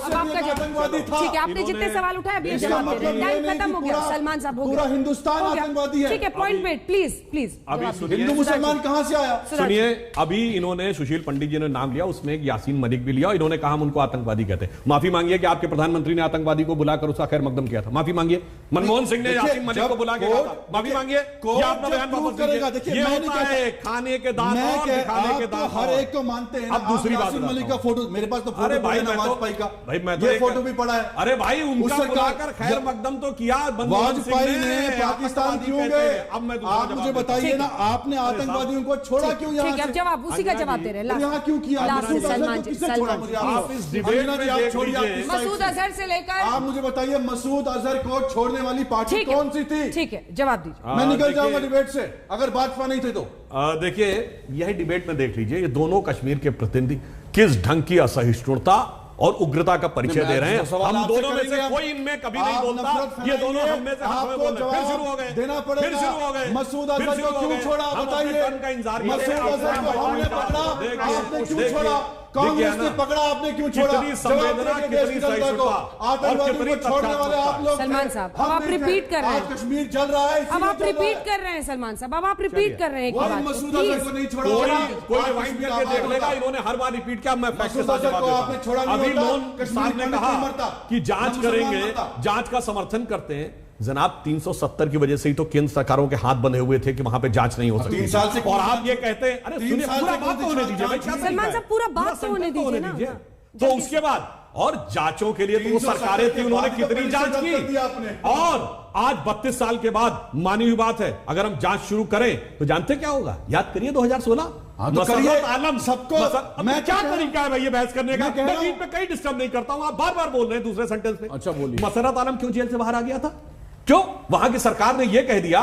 ठीक है, आपने जितने सवाल उठाए अभी जवाब दे रहे हैं, टाइम खत्म हो गया। सलमान साहब, पूरा हिंदुस्तान आतंकवादी है। ठीक है, point made, please please. Hindu मुसलमान कहां से आया? सुनिए, अभी इन्होंने सुशील पंडित जी ने नाम लिया, उसमें एक यासीन मलिक भी लिया, इन्होंने कहा हम उनको आतंकवादी कहते हैं। माफी मांगिए कि आपके प्रधानमंत्री ने आतंकवादी को बुलाकर उसका खैर मकदम किया था, माफी मांगिए। मनमोहन सिंह ने यासीन मलिक को बुला के कहा, माफी मांगिए, अपना बयान वापस करेगा। देखिए, खाने के दांत और दिखाने के दांत, हर एक को मानते हैं। अब दूसरी बात, यासीन मलिक का फोटो मेरे पास तो फोटो अरे भाई, वाजपेयी का, भाई मैं तो ये फोटो भी पड़ा है। अरे भाई, उनका बुलाकर खैर मकदम तो किया वाजपेयी ने। पाकिस्तान क्यों गए? अब मैं आप मुझे बताइए ना, आपने आतंकवादियों को छोड़ा क्यों? यहाँ जवाब उसी का जवाब दे रहे हैं, यहाँ क्यों किया? मसूद अजहर से लेकर आप मुझे बताइए, मसूद अजहर को छोड़ने वाली पार्टी कौन सी थी? ठीक है, जवाब दीजिए। मैं निकल जाऊंगा डिबेट से अगर भाजपा नहीं थे तो। देखिए, यही डिबेट में देख लीजिए, ये दोनों कश्मीर के प्रतिनिधि किस ढंग की असहिष्णुता और उग्रता का परिचय दे रहे हैं। हम दोनों में से कोई इनमें कभी नहीं बोलता, ये दोनों हम में से फिर शुरू हो गए, देना पड़ेगा। फिर शुरू हो गए। मसूद अजहर को क्यों छोड़ा बताइए? मसूद अजहर को हमने पकड़ा, आपने क्यों छोड़ा? कांग्रेस ने पकड़ा, आपने क्यों छोड़ा? संवेदना, कितनी सहिष्णुता, आतंकवादी को छोड़ने वाले आप लोग। सलमान साहब, अब आप रिपीट कर रहे हैं, कश्मीर चल रहा है, अब आप रिपीट कर रहे हैं सलमान साहब, अब आप रिपीट कर रहे हैं। मसूद अजहर को नहीं छोड़ा, कोई रिवाइंड करके देख लेगा, इन्होंने हर बार रिपीट किया। मैं फैक्ट के साथ जवाब देता हूं। अभी मोहन साहब ने कहा कि जांच करेंगे, जांच का समर्थन करते हैं। जनाब, 370 की वजह से ही तो केंद्र सरकारों के हाथ बंधे हुए थे कि वहां पे जांच नहीं हो सकती। 3 साल से, और आप ये कहते हैं, अरे सुनिए, पूरा बात तो होने दीजिए भाई, सलमान साहब, पूरा बात तो होने दीजिए ना। तो उसके बाद और जांचों के लिए तो वो सरकारें थी, उन्होंने कितनी जांच की। और आज 32 साल के बाद मानी हुई बात है, अगर हम जांच शुरू करें तो जानते क्या होगा? याद करिए 2016 मसरत आलम सबको। मैं क्या तरीका है भाई ये बहस करने का? मैं बीच में कहीं डिस्टर्ब नहीं करता हूं, आप बार बार बोल रहे हैं दूसरे सेंटेंस में। अच्छा बोलिए। मसरत आलम क्यों जेल से बाहर आ गया था? क्यों? वहां की सरकार ने यह कह दिया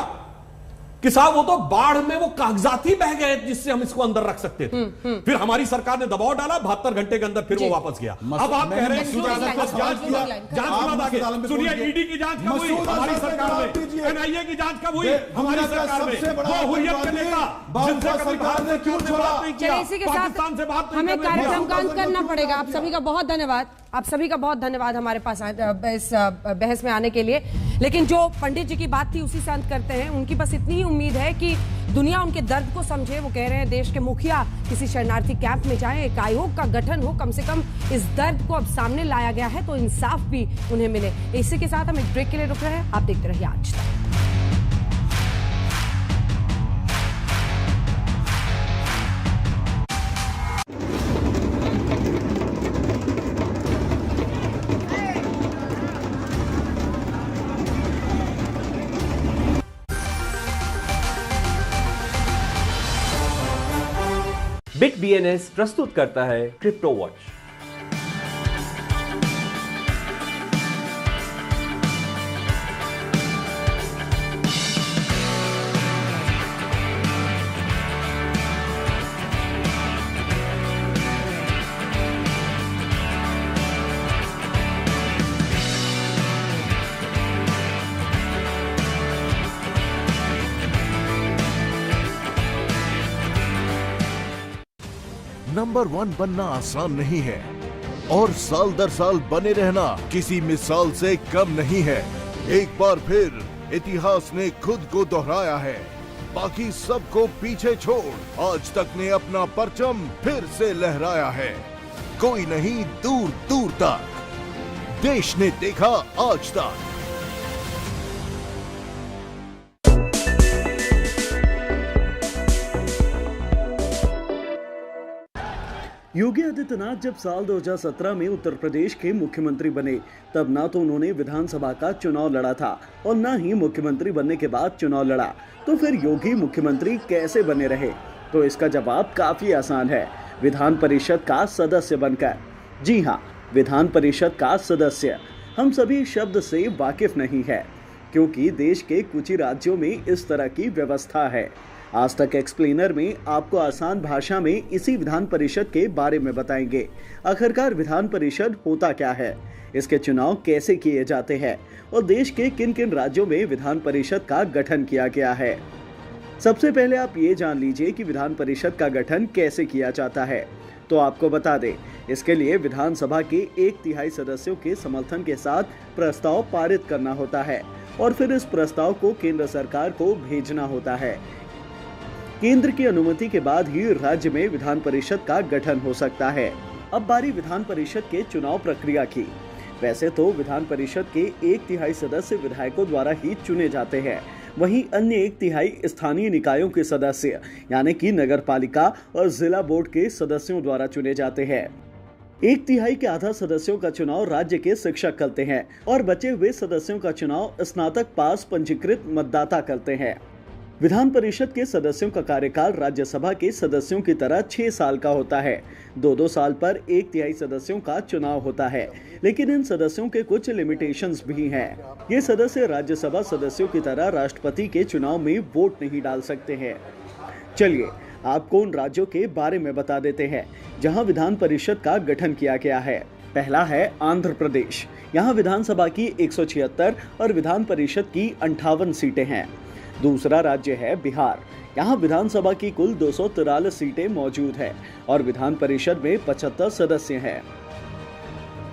कि साहब वो तो बाढ़ में वो कागजात ही बह गए जिससे हम इसको अंदर रख सकते थे। फिर हमारी सरकार ने दबाव डाला, 72 घंटे के अंदर फिर वो वापस गया। अब आप कह रहे हैं जांच की बात आगे सुनिए, ईडी की जांच कब हुई? हमारी सरकार में। एनआईए की जांच कब हुई? हमारी सरकार में। वो हुर्रियत के नेता जिनसे कभी भारत ने क्यों बात नहीं किया? इसी के साथ हमें कार्यक्रम का अंत करना पड़ेगा। आप सभी का बहुत धन्यवाद, आप सभी का बहुत धन्यवाद हमारे पास इस बहस में आने के लिए। लेकिन जो पंडित जी की बात थी उसी से अंत करते हैं। उनकी बस इतनी ही उम्मीद है कि दुनिया उनके दर्द को समझे। वो कह रहे हैं देश के मुखिया किसी शरणार्थी कैंप में जाएं, एक आयोग का गठन हो, कम से कम इस दर्द को अब सामने लाया गया है तो इंसाफ भी उन्हें मिले। इसी के साथ हम एक ब्रेक के लिए रुक रहे हैं। आप देखते रहिए आज तक। बिट बीएनएस प्रस्तुत करता है क्रिप्टो वॉच। नंबर 1 बनना आसान नहीं है और साल दर साल बने रहना किसी मिसाल से कम नहीं है। एक बार फिर इतिहास ने खुद को दोहराया है। बाकी सबको पीछे छोड़ आज तक ने अपना परचम फिर से लहराया है। कोई नहीं दूर दूर तक, देश ने देखा आज तक। योगी आदित्यनाथ जब साल 2017 में उत्तर प्रदेश के मुख्यमंत्री बने तब ना तो उन्होंने विधानसभा का चुनाव लड़ा था और ना ही मुख्यमंत्री बनने के बाद चुनाव लड़ा। तो फिर योगी मुख्यमंत्री कैसे बने रहे? तो इसका जवाब काफी आसान है, विधान परिषद का सदस्य बनकर। जी हाँ, विधान परिषद का सदस्य। हम सभी शब्द से वाकिफ नहीं है क्योंकि देश के कुछ ही राज्यों में इस तरह की व्यवस्था है। आज तक एक्सप्लेनर में आपको आसान भाषा में इसी विधान परिषद के बारे में बताएंगे। आखिरकार विधान परिषद होता क्या है, इसके चुनाव कैसे किए जाते हैं और देश के किन किन राज्यों में विधान परिषद का गठन किया गया है। सबसे पहले आप ये जान लीजिए कि विधान परिषद का गठन कैसे किया जाता है। तो आपको बता दें, इसके लिए विधानसभा के 1/3 सदस्यों के समर्थन के साथ प्रस्ताव पारित करना होता है और फिर इस प्रस्ताव को केंद्र सरकार को भेजना होता है। केंद्र की अनुमति के बाद ही राज्य में विधान परिषद का गठन हो सकता है। अब बारी विधान परिषद के चुनाव प्रक्रिया की। वैसे तो विधान परिषद के 1/3 सदस्य विधायकों द्वारा ही चुने जाते हैं, वहीं अन्य 1/3 स्थानीय निकायों के सदस्य यानी कि नगर पालिका और जिला बोर्ड के सदस्यों द्वारा चुने जाते हैं। 1/3 के आधा सदस्यों का चुनाव राज्य के शिक्षक करते हैं और बचे हुए सदस्यों का चुनाव स्नातक पास पंजीकृत मतदाता करते हैं। विधान परिषद के सदस्यों का कार्यकाल राज्यसभा के सदस्यों की तरह 6 साल का होता है। 2-2 साल पर 1/3 सदस्यों का चुनाव होता है, लेकिन इन सदस्यों के कुछ लिमिटेशंस भी हैं। ये सदस्य राज्यसभा सदस्यों की तरह राष्ट्रपति के चुनाव में वोट नहीं डाल सकते हैं। चलिए आपको उन राज्यों के बारे में बता देते हैं जहां विधान परिषद का गठन किया गया है। पहला है आंध्र प्रदेश। यहाँ विधानसभा की 176 और विधान परिषद की 58 सीटें हैं। दूसरा राज्य है बिहार। यहाँ विधानसभा की कुल 243 सीटें मौजूद है और विधान परिषद में 75 सदस्य हैं।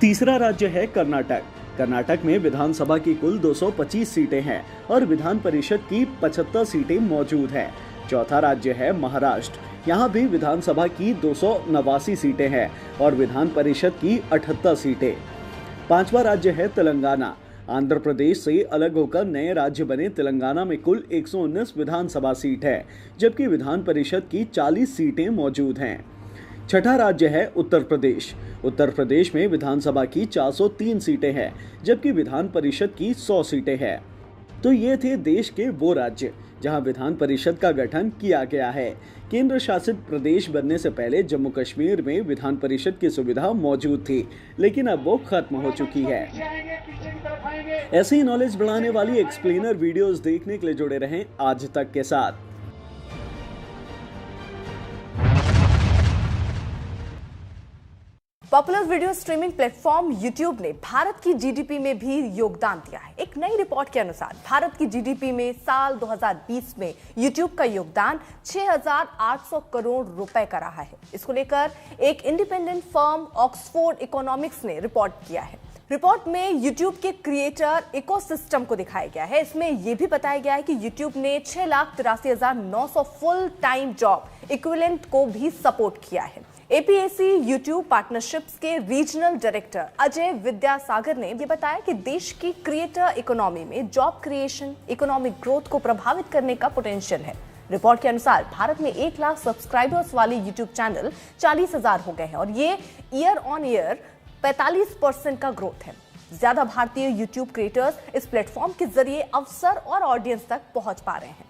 तीसरा राज्य है कर्नाटक। कर्नाटक में विधानसभा की कुल 225 सीटें हैं और विधान परिषद की 75 सीटें मौजूद हैं। चौथा राज्य है महाराष्ट्र। यहाँ भी विधानसभा की 289 सीटें हैं और विधान परिषद की 78 सीटें। पांचवा राज्य है तेलंगाना। आंध्र प्रदेश से अलग होकर नए राज्य बने तेलंगाना में कुल 119 विधानसभा सीट है, जबकि विधान परिषद की 40 सीटें मौजूद हैं। छठा राज्य है उत्तर प्रदेश। उत्तर प्रदेश में विधानसभा की 403 सीटें हैं, जबकि विधान परिषद की 100 सीटें हैं। तो ये थे देश के वो राज्य जहां विधान परिषद का गठन किया गया है। केंद्र शासित प्रदेश बनने से पहले जम्मू कश्मीर में विधान परिषद की सुविधा मौजूद थी, लेकिन अब वो खत्म हो चुकी है। ऐसे ही नॉलेज बढ़ाने वाली एक्सप्लेनर वीडियोस देखने के लिए जुड़े रहें आज तक के साथ। Popular video streaming platform YouTube ने भारत की जीडीपी में भी योगदान दिया है। एक नई रिपोर्ट के अनुसार भारत की जीडीपी में साल 2020 में YouTube का योगदान 6,800 करोड़ रुपए का रहा है। इसको लेकर एक इंडिपेंडेंट फर्म ऑक्सफोर्ड इकोनॉमिक्स ने रिपोर्ट किया है। रिपोर्ट में YouTube के क्रिएटर इकोसिस्टम को दिखाया गया है। इसमें यह भी बताया गया है कि YouTube ने 6,83,900 फुल टाइम जॉब इक्विवेलेंट को भी सपोर्ट किया है। APAC YouTube पार्टनरशिप्स के रीजनल डायरेक्टर अजय विद्यासागर ने यह बताया कि देश की क्रिएटर इकोनॉमी में जॉब क्रिएशन, इकोनॉमिक ग्रोथ को प्रभावित करने का पोटेंशियल है। रिपोर्ट के अनुसार भारत में 1 लाख सब्सक्राइबर्स वाले YouTube चैनल 40,000 हो गए हैं और ये ईयर ऑन ईयर 45% का ग्रोथ है। ज्यादा भारतीय YouTube क्रिएटर्स इस प्लेटफॉर्म के जरिए अवसर और ऑडियंस तक पहुंच पा रहे हैं।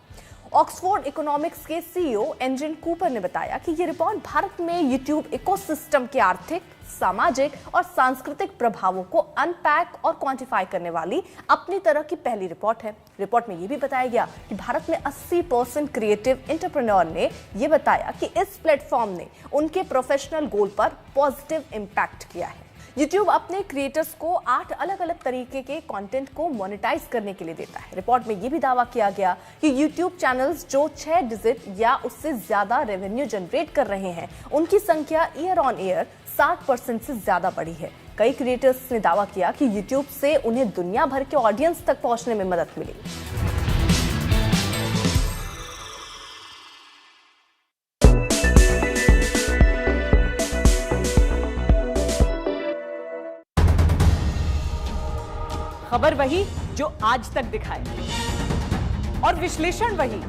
ऑक्सफोर्ड इकोनॉमिक्स के CEO एंजन कूपर ने बताया कि ये रिपोर्ट भारत में YouTube इकोसिस्टम के आर्थिक, सामाजिक और सांस्कृतिक प्रभावों को अनपैक और क्वांटिफाई करने वाली अपनी तरह की पहली रिपोर्ट है। रिपोर्ट में यह भी बताया गया कि भारत में 80% क्रिएटिव एंटरप्रेन्योर ने यह बताया कि इस प्लेटफॉर्म ने उनके प्रोफेशनल गोल पर पॉजिटिव इंपैक्ट किया है। YouTube अपने क्रिएटर्स को 8 अलग अलग तरीके के कंटेंट को मोनेटाइज करने के लिए देता है। रिपोर्ट में यह भी दावा किया गया कि YouTube चैनल्स जो 6 डिजिट या उससे ज्यादा रेवेन्यू जनरेट कर रहे हैं, उनकी संख्या ईयर ऑन ईयर 60% से ज्यादा बढ़ी है। कई क्रिएटर्स ने दावा किया कि YouTube से उन्हें दुनिया भर के ऑडियंस तक पहुंचने में मदद मिली। खबर वही जो आज तक दिखाए और विश्लेषण वही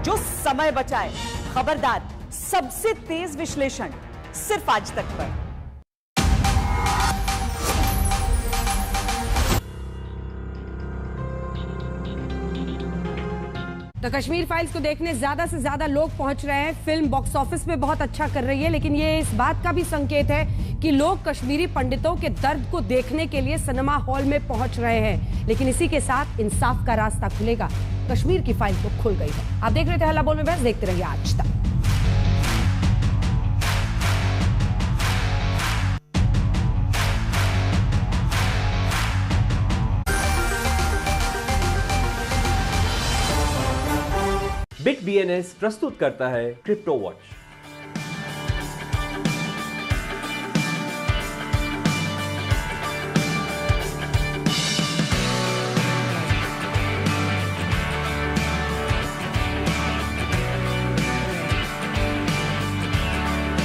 जो समय बचाए। खबरदार, सबसे तेज विश्लेषण सिर्फ आज तक पर। द कश्मीर फाइल्स को देखने ज्यादा से ज्यादा लोग पहुंच रहे हैं। फिल्म बॉक्स ऑफिस में बहुत अच्छा कर रही है, लेकिन ये इस बात का भी संकेत है कि लोग कश्मीरी पंडितों के दर्द को देखने के लिए सिनेमा हॉल में पहुंच रहे हैं। लेकिन इसी के साथ इंसाफ का रास्ता खुलेगा। कश्मीर की फाइल तो खुल गई है। आप देख रहे थे हल्ला बोल में बहस, देखते रहिए आज तक। बिट BNS प्रस्तुत करता है क्रिप्टो वॉच।